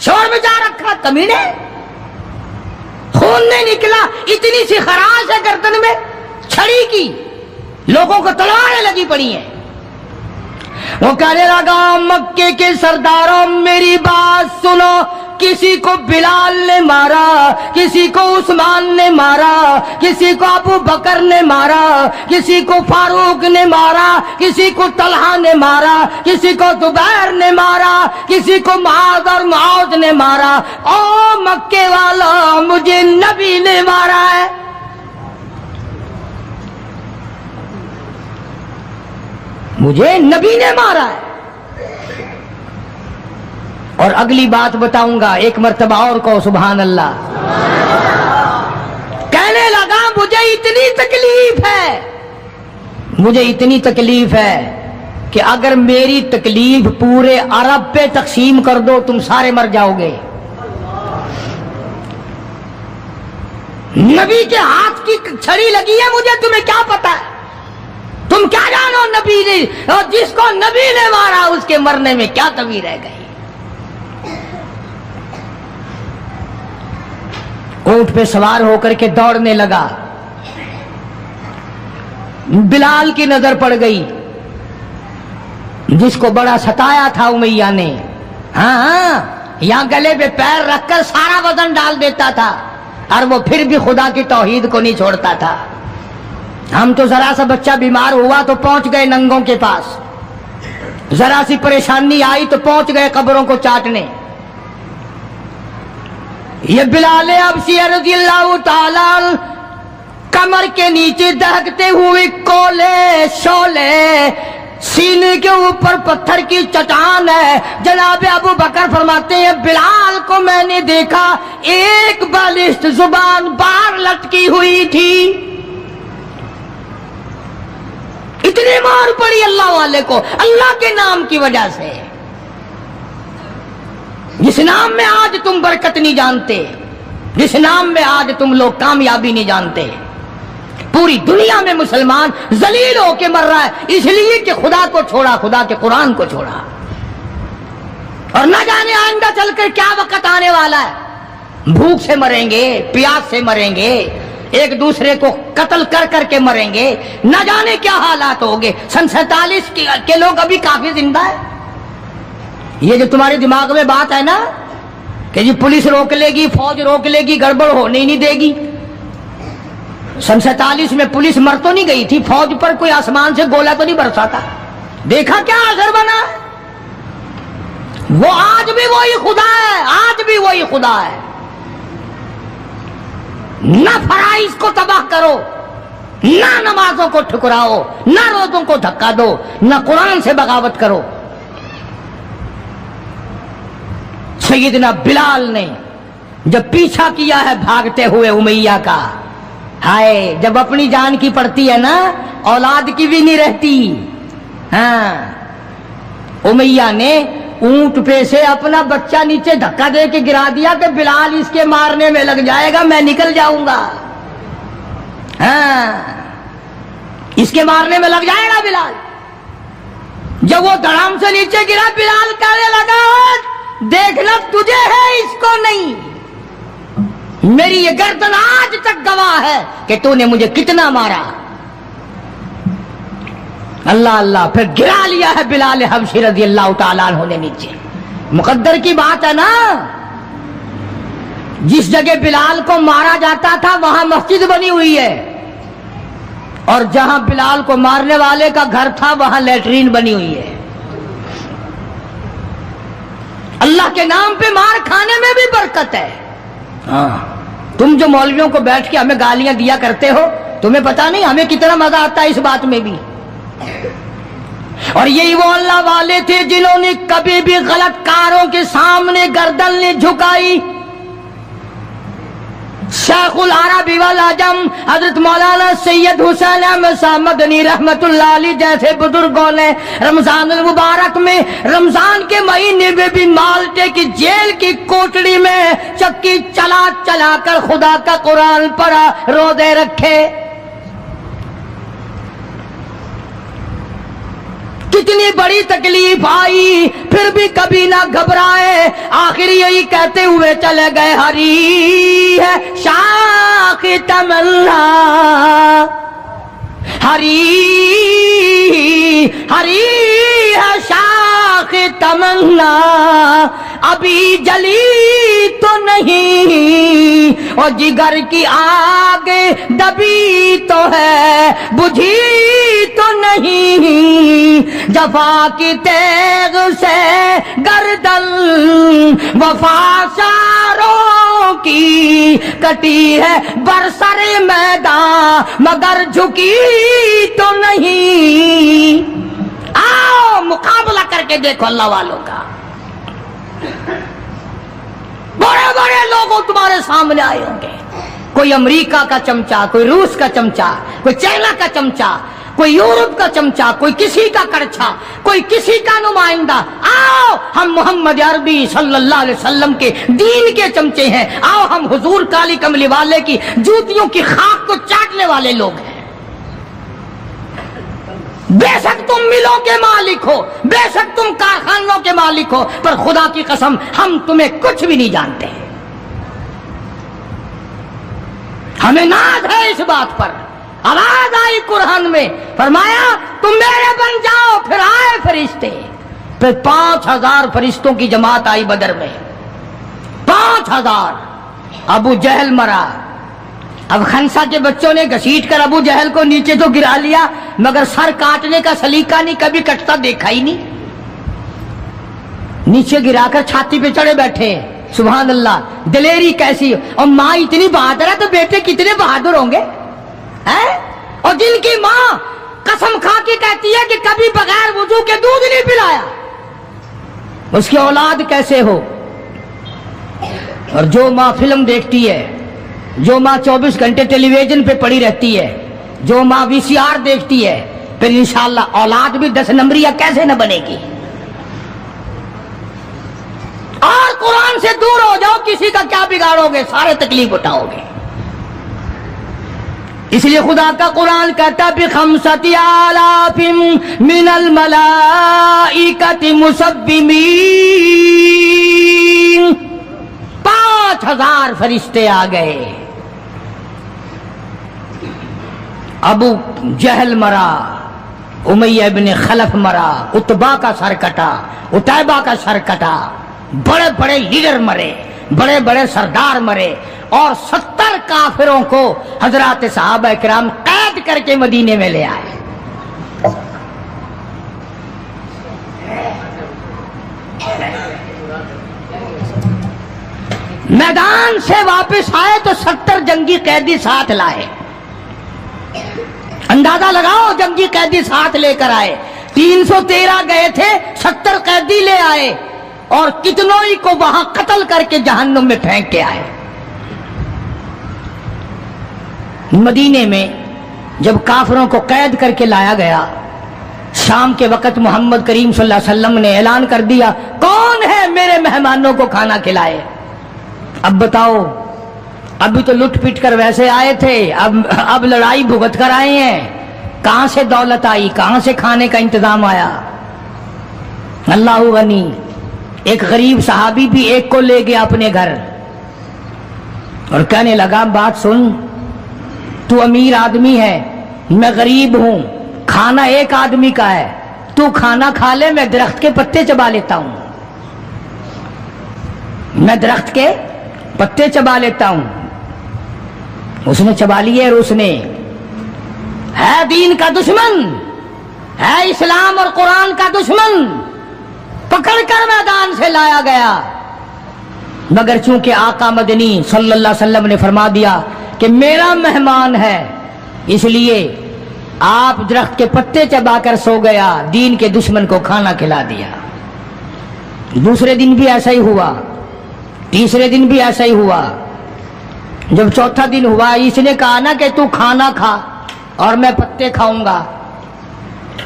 [SPEAKER 1] شور میں جا رکھا کمینے، خون نہیں نکلا، اتنی سی خراش ہے گردن میں چھڑی کی، لوگوں کو تلواریں لگی پڑی ہیں۔ وہ کہنے لگا مکے کے سرداروں میری بات سنو، کسی کو بلال نے مارا، کسی کو عثمان نے مارا، کسی کو ابو بکر نے مارا، کسی کو فاروق نے مارا، کسی کو طلحہ نے مارا، کسی کو زبیر نے مارا، کسی کو معاذ اور معوذ نے مارا، او مکے والا مجھے نبی نے مارا ہے۔ مجھے نبی نے مارا ہے۔ اور اگلی بات بتاؤں گا، ایک مرتبہ اور کہو سبحان اللہ۔ کہنے لگا مجھے اتنی تکلیف ہے، مجھے اتنی تکلیف ہے کہ اگر میری تکلیف پورے عرب پہ تقسیم کر دو تم سارے مر جاؤ گے۔ نبی کے ہاتھ کی چھڑی لگی ہے، مجھے تمہیں کیا پتا ہے، تم کیا جانو نبی نے، اور جس کو نبی نے مارا اس کے مرنے میں کیا کمی رہ گئی۔ اونٹ پہ سوار ہو کر کے دوڑنے لگا، بلال کی نظر پڑ گئی جس کو بڑا ستایا تھا امیہ نے، ہاں یہاں گلے پہ پیر رکھ کر سارا وزن ڈال دیتا تھا اور وہ پھر بھی خدا کی توحید کو نہیں چھوڑتا تھا۔ ہم تو ذرا سا بچہ بیمار ہوا تو پہنچ گئے ننگوں کے پاس، ذرا سی پریشانی آئی تو پہنچ گئے قبروں کو چاٹنے۔ یہ بلال حبشی رضی اللہ تعالی کمر کے نیچے دہکتے ہوئے کولے شولے، سینے کے اوپر پتھر کی چٹان ہے۔ جناب ابو بکر فرماتے ہیں بلال کو میں نے دیکھا ایک بالشت زبان باہر لٹکی ہوئی تھی، اتنی مار پڑی اللہ والے کو اللہ کے نام کی وجہ سے، جس نام میں آج تم برکت نہیں جانتے، جس نام میں آج تم لوگ کامیابی نہیں جانتے۔ پوری دنیا میں مسلمان ذلیل ہو کے مر رہا ہے اس لیے کہ خدا کو چھوڑا، خدا کے قرآن کو چھوڑا، اور نہ جانے آئندہ چل کر کیا وقت آنے والا ہے، بھوک سے مریں گے، پیاس سے مریں گے، ایک دوسرے کو قتل کر کر کے مریں گے، نہ جانے کیا حالات ہوگے۔ سن 47 کے لوگ ابھی کافی زندہ ہے۔ یہ جو تمہارے دماغ میں بات ہے نا کہ جی پولیس روک لے گی، فوج روک لے گی، گڑبڑ ہونے ہی نہیں دے گی، سن 47 میں پولیس مر تو نہیں گئی تھی، فوج پر کوئی آسمان سے گولا تو نہیں برسا تھا، دیکھا کیا اثر بنا ہے؟ وہ آج بھی وہی خدا ہے، آج بھی وہی خدا ہے۔ نہ فرائض کو تباہ کرو، نہ نمازوں کو ٹھکراؤ، نہ روزوں کو دھکا دو، نہ قرآن سے بغاوت کرو۔ سیدنا بلال نے جب پیچھا کیا ہے بھاگتے ہوئے امیہ کا، ہائے جب اپنی جان کی پڑتی ہے نا اولاد کی بھی نہیں رہتی. ہاں امیہ نے اونٹ پہ سے اپنا بچہ نیچے دھکا دے کے گرا دیا کہ بلال اس کے مارنے میں لگ جائے گا میں نکل جاؤں گا. ہاں اس کے مارنے میں لگ جائے گا بلال. جب وہ دھڑام سے نیچے گرا بلال کہنے لگا دیکھنا تجھے ہے اس کو نہیں. میری یہ گردن آج تک گواہ ہے کہ تو نے مجھے کتنا مارا. اللہ اللہ پھر گرا لیا ہے بلال حبشی رضی اللہ تعالیٰ عنہ نے نیچے. مقدر کی بات ہے نا. جس جگہ بلال کو مارا جاتا تھا وہاں مسجد بنی ہوئی ہے اور جہاں بلال کو مارنے والے کا گھر تھا وہاں لیٹرین بنی ہوئی ہے. اللہ کے نام پہ مار کھانے میں بھی برکت ہے. ہاں تم جو مولویوں کو بیٹھ کے ہمیں گالیاں دیا کرتے ہو تمہیں پتا نہیں ہمیں کتنا مزہ آتا ہے اس بات میں بھی. اور یہی وہ اللہ والے تھے جنہوں نے کبھی بھی غلط کاروں کے سامنے گردن نہیں جھکائی. شیخ العرب والعجم حضرت مولانا سید حسین احمد صاحب مدنی رحمت اللہ علیہ جیسے بزرگوں نے رمضان المبارک میں رمضان کے مہینے میں بھی مالٹے کی جیل کی کوٹڑی میں چکی چلا چلا کر خدا کا قرآن پڑھا روزے رکھے. کتنی بڑی تکلیف آئی پھر بھی کبھی نہ گھبرائے. آخر یہی کہتے ہوئے چلے گئے ہری ہے شاخ تمنا ہری ہری ہے شاخ تمنا ابھی جلی تو نہیں اور جگر کی آگ دبی تو ہے بجھی تو نہیں. جفا کی تیغ سے گردن وفا ساروں کی کٹی ہے برسر میدان مگر جھکی تو نہیں. آؤ مقابلہ کر کے دیکھو اللہ والوں کا. بڑے بڑے لوگ تمہارے سامنے آئے ہوں گے. کوئی امریکہ کا چمچا, کوئی روس کا چمچا, کوئی چائنا کا چمچا, کوئی یورپ کا چمچا, کوئی کسی کا کڑچھا, کوئی کسی کا نمائندہ. آؤ ہم محمد عربی صلی اللہ علیہ وسلم کے دین کے چمچے ہیں. آؤ ہم حضور کالی کملی والے کی جوتیوں کی خاک کو چاٹنے والے لوگ ہیں. بے شک تم ملوں کے مالک ہو, بے شک تم کارخانوں کے مالک ہو, پر خدا کی قسم ہم تمہیں کچھ بھی نہیں جانتے. ہمیں ناز ہے اس بات پر. آواز آئی قرآن میں فرمایا تم میرے بن جاؤ. پھر آئے فرشتے. پھر 5000 فرشتوں کی جماعت آئی بدر میں. 5000. ابو جہل مرا. اب خنسا کے بچوں نے گھسیٹ کر ابو جہل کو نیچے تو گرا لیا مگر سر کاٹنے کا سلیقہ نہیں, کبھی کٹتا دیکھا ہی نہیں. نیچے گرا کر چھاتی پہ چڑھے بیٹھے. سبحان اللہ. دلیری کیسی. اور ماں اتنی بہادر ہے تو بیٹے کتنے بہادر ہوں گے. اور جن کی ماں قسم کھا کے کہتی ہے کہ کبھی بغیر وضو کے دودھ نہیں پلایا, اس کی اولاد کیسے ہو. اور جو ماں فلم دیکھتی ہے, جو ماں 24 گھنٹے ٹیلی ویژن پہ پڑی رہتی ہے, جو ماں VCR دیکھتی ہے, پھر انشاءاللہ اولاد بھی 10 نمبریہ کیسے نہ بنے گی. اور قرآن سے دور ہو جاؤ, کسی کا کیا بگاڑو گے, سارے تکلیف اٹھاؤ گے. اس لیے خدا کا قرآن کہتا بِخَمْسَةِ آلَافٍ مِّنَ الْمَلَائِكَةِ مُسَبِّمِينَ. 5000 فرشتے آ گئے. ابو جہل مرا, امیہ ابن خلف مرا, عتبہ کا سر کٹا, عتیبہ کا سر کٹا, بڑے بڑے لیڈر مرے, بڑے بڑے سردار مرے, اور 70 کافروں کو حضرات صحابہ کرام قید کر کے مدینے میں لے آئے. میدان سے واپس آئے تو 70 جنگی قیدی ساتھ لائے. اندازہ لگاؤ جنگی قیدی ساتھ لے کر آئے. 313 گئے تھے, 70 قیدی لے آئے اور کتنوں ہی کو وہاں قتل کر کے جہنم میں پھینک کے آئے. مدینے میں جب کافروں کو قید کر کے لایا گیا، شام کے وقت محمد کریم صلی اللہ علیہ وسلم نے اعلان کر دیا، کون ہے میرے مہمانوں کو کھانا کھلائے؟ اب بتاؤ، ابھی تو لٹ پٹ کر ویسے آئے تھے، اب لڑائی بھگت کر آئے ہیں، کہاں سے دولت آئی، کہاں سے کھانے کا انتظام آیا؟ اللہ غنی۔ ایک غریب صحابی بھی ایک کو لے گیا اپنے گھر اور کہنے لگا، بات سن، تو امیر آدمی ہے، میں غریب ہوں، کھانا ایک آدمی کا ہے، تو کھانا کھا لے، میں درخت کے پتے چبا لیتا ہوں، میں درخت کے پتے چبا لیتا ہوں۔ اس نے چبا لیے اور اس نے، ہے دین کا دشمن، ہے اسلام اور قرآن کا دشمن، پکڑ کر میدان سے لایا گیا، مگر چونکہ آقا مدنی صلی اللہ علیہ وسلم نے فرما دیا کہ میرا مہمان ہے، اس لیے آپ درخت کے پتے چبا کر سو گیا، دین کے دشمن کو کھانا کھلا دیا۔ دوسرے دن بھی ایسا ہی ہوا، تیسرے دن بھی ایسا ہی ہوا۔ جب چوتھا دن ہوا، اس نے کہا نا کہ تو کھانا کھا اور میں پتے کھاؤں گا،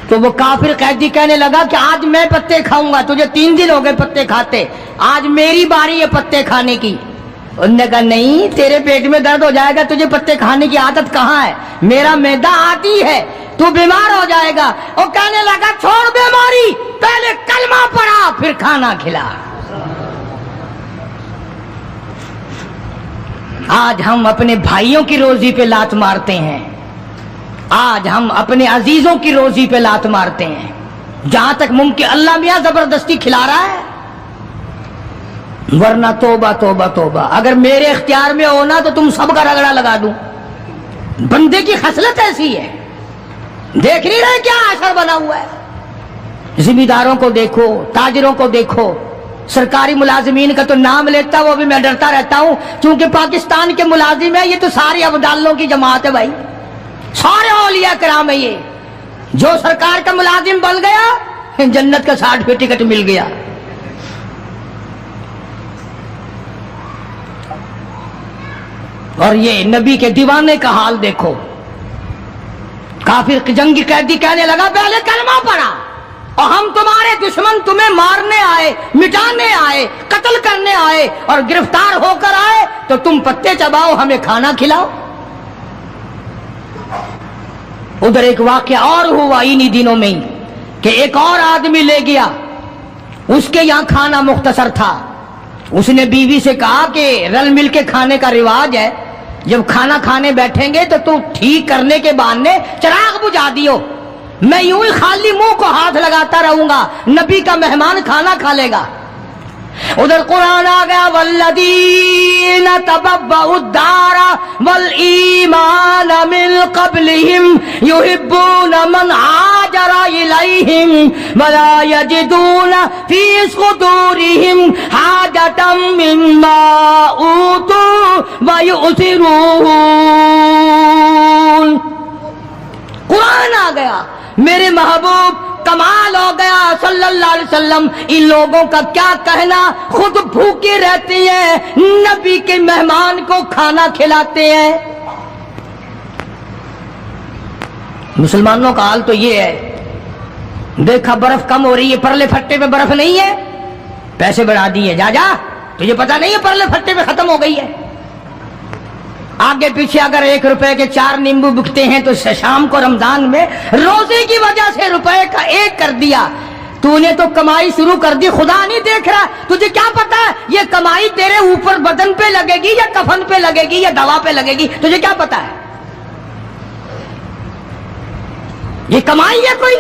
[SPEAKER 1] تو وہ کافر قیدی کہنے لگا کہ آج میں پتے کھاؤں گا، تجھے 3 دن ہو گئے پتے کھاتے، آج میری باری ہے پتے کھانے کی۔ انہوں نے کہا نہیں، تیرے پیٹ میں درد ہو جائے گا، تجھے پتے کھانے کی عادت کہاں ہے، میرا معدہ عادی ہے، تو بیمار ہو جائے گا۔ وہ کہنے لگا چھوڑ بیماری، پہلے کلمہ پڑھا پھر کھانا کھلا۔ آج ہم اپنے بھائیوں کی روزی پہ لات مارتے ہیں، آج ہم اپنے عزیزوں کی روزی پہ لات مارتے ہیں، جہاں تک ممکن اللہ میاں زبردستی کھلا رہا ہے، ورنہ توبہ توبہ توبہ، اگر میرے اختیار میں ہونا تو تم سب کا رگڑا لگا دوں۔ بندے کی خصلت ایسی ہے، دیکھ نہیں رہے کیا اثر بنا ہوا ہے؟ ذمہ داروں کو دیکھو، تاجروں کو دیکھو، سرکاری ملازمین کا تو نام لیتا وہ بھی میں ڈرتا رہتا ہوں، چونکہ پاکستان کے ملازم ہیں، یہ تو ساری ابدالوں کی جماعت ہے بھائی، سارے اولیاء کرام ہے، یہ جو سرکار کا ملازم بن گیا جنت کا سرٹیفکیٹ مل گیا۔ اور یہ نبی کے دیوانے کا حال دیکھو، کافر جنگی قیدی کہنے لگا پہلے کلمہ پڑھا، اور ہم تمہارے دشمن تمہیں مارنے آئے، مٹانے آئے، قتل کرنے آئے اور گرفتار ہو کر آئے تو تم پتے چباؤ، ہمیں کھانا کھلاؤ۔ ادھر ایک واقعہ اور ہوا انہی دنوں میں ہی کہ ایک اور آدمی لے گیا، اس کے یہاں کھانا مختصر تھا، اس نے بیوی سے کہا کہ رل مل کے کھانے کا رواج ہے، جب کھانا کھانے بیٹھیں گے تو ٹھیک کرنے کے بہانے چراغ بجھا دیو، میں یوں ہی خالی منہ کو ہاتھ لگاتا رہوں گا، نبی کا مہمان کھانا کھا لے گا۔ ادھر قرآن آ گیا، والذین تبوؤا الدار والایمان من قبلہم یحبون من ہاجر الیہم ولا یجدون فی صدورہم حاجۃ مما اوتوا ویؤثرون۔ قرآن آ گیا، میرے محبوب کمال ہو گیا صلی اللہ علیہ وسلم، ان لوگوں کا کیا کہنا، خود بھوکے رہتے ہیں، نبی کے مہمان کو کھانا کھلاتے ہیں۔ مسلمانوں کا حال تو یہ ہے، دیکھا برف کم ہو رہی ہے، پرلے پھٹے پہ برف نہیں ہے، پیسے بڑھا دیے، جا جا، تجھے پتا نہیں ہے پرلے پھٹے پہ ختم ہو گئی ہے۔ آگے پیچھے اگر 1 روپے کے 4 نیمبو بکتے ہیں تو شام کو رمضان میں روزے کی وجہ سے روپے کا 1 کر دیا، تو نے تو کمائی شروع کر دی، خدا نہیں دیکھ رہا، تجھے کیا پتا ہے یہ کمائی تیرے اوپر بدن پہ لگے گی یا کفن پہ لگے گی یا دوا پہ لگے گی، تجھے کیا پتا ہے؟ یہ کمائی ہے کوئی؟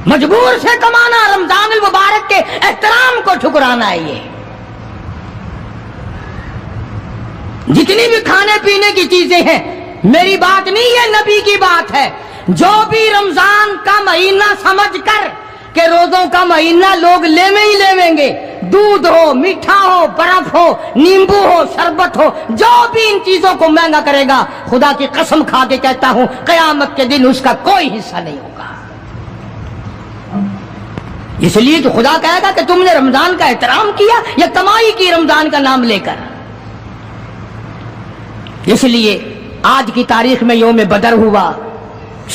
[SPEAKER 1] مجبور سے کمانا، رمضان المبارک کے احترام کو ٹھکرانا ہے۔ یہ جتنی بھی کھانے پینے کی چیزیں ہیں، میری بات نہیں ہے، نبی کی بات ہے، جو بھی رمضان کا مہینہ سمجھ کر کہ روزوں کا مہینہ لوگ لیویں ہی لیویں گے، دودھ ہو، میٹھا ہو، برف ہو، نیمبو ہو، شربت ہو، جو بھی ان چیزوں کو مہنگا کرے گا، خدا کی قسم کھا کے کہتا ہوں قیامت کے دن اس کا کوئی حصہ نہیں ہوگا۔ اس لیے تو خدا کہے گا کہ تم نے رمضان کا احترام کیا یا کمائی کی رمضان کا نام لے کر۔ اس لیے آج کی تاریخ میں یوم بدر ہوا،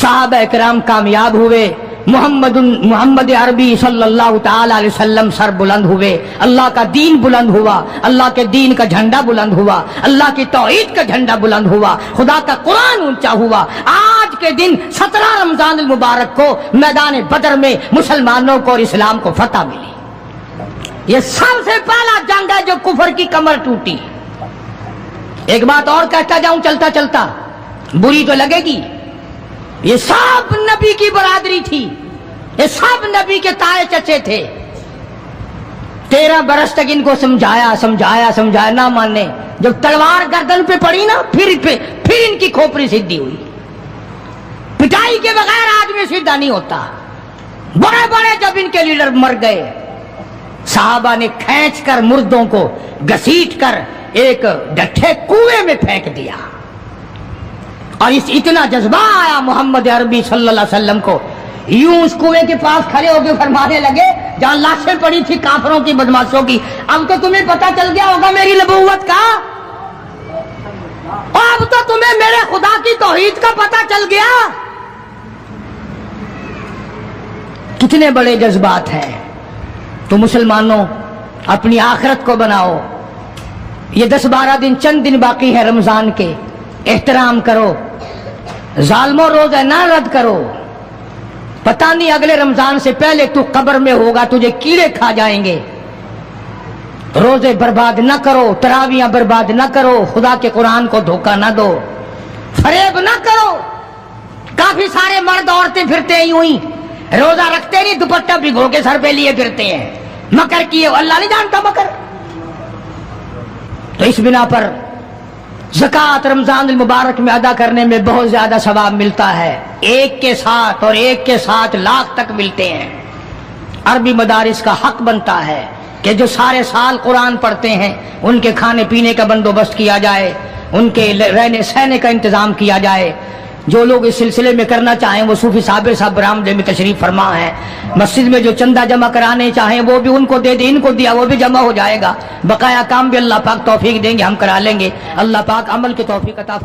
[SPEAKER 1] صحابہ اکرام کامیاب ہوئے، محمد عربی صلی اللہ تعالی علیہ وسلم سر بلند ہوئے، اللہ کا دین بلند ہوا، اللہ کے دین کا جھنڈا بلند ہوا، اللہ کی توحید کا جھنڈا بلند ہوا، خدا کا قرآن اونچا ہوا۔ آج کے دن 17 رمضان المبارک کو میدان بدر میں مسلمانوں کو اور اسلام کو فتح ملی۔ یہ سب سے پہلا جنگ ہے جو کفر کی کمر ٹوٹی۔ ایک بات اور کہتا جاؤں چلتا چلتا، بری تو لگے گی، یہ سب نبی کی برادری تھی، یہ سب نبی کے تائے چچے تھے۔ 13 برس تک ان کو سمجھایا نہ مانے، جب تلوار گردن پہ پڑی نا پھر ان کی کھوپڑی سیدھی ہوئی۔ پٹائی کے بغیر آدمی سیدھا نہیں ہوتا۔ بڑے بڑے جب ان کے لیڈر مر گئے، صحابہ نے کھینچ کر مردوں کو گھسیٹ کر ایک ڈٹھے کنویں میں پھینک دیا، اور اتنا جذبہ آیا محمد عربی صلی اللہ علیہ وسلم کو، یوں اس کنویں کے پاس کھڑے ہو کے فرمانے لگے جہاں لاشیں پڑی تھی کافروں کی بدماشوں کی، اب تو تمہیں پتہ چل گیا ہوگا میری نبوت کا، اب تو تمہیں میرے خدا کی توحید کا پتہ چل گیا۔ کتنے بڑے جذبات ہیں۔ تو مسلمانوں اپنی آخرت کو بناؤ، یہ 10-12 دن چند دن باقی ہے رمضان کے، احترام کرو، ظالموں روزہ نہ رد کرو، پتہ نہیں اگلے رمضان سے پہلے تو قبر میں ہوگا، تجھے کیڑے کھا جائیں گے۔ روزے برباد نہ کرو، تراویاں برباد نہ کرو، خدا کے قرآن کو دھوکہ نہ دو، فریب نہ کرو۔ کافی سارے مرد عورتیں پھرتے ہیں یوں ہی، روزہ رکھتے نہیں، دوپٹہ بھگو کے سر پہ لیے پھرتے ہیں، مکر کیے، اللہ نہیں جانتا مکر۔ تو اس بنا پر زکوٰۃ رمضان المبارک میں ادا کرنے میں بہت زیادہ ثواب ملتا ہے، ایک کے ساتھ اور ایک کے ساتھ لاکھ تک ملتے ہیں۔ عربی مدارس کا حق بنتا ہے کہ جو سارے سال قرآن پڑھتے ہیں ان کے کھانے پینے کا بندوبست کیا جائے، ان کے رہنے سہنے کا انتظام کیا جائے۔ جو لوگ اس سلسلے میں کرنا چاہیں وہ صوفی صابر صاحب برآمدہ میں تشریف فرما ہے، مسجد میں جو چندہ جمع کرانے چاہیں وہ بھی ان کو دے دیں، ان کو دیا وہ بھی جمع ہو جائے گا، بقایا کام بھی اللہ پاک توفیق دیں گے، ہم کرا لیں گے۔ اللہ پاک عمل کی توفیق عطا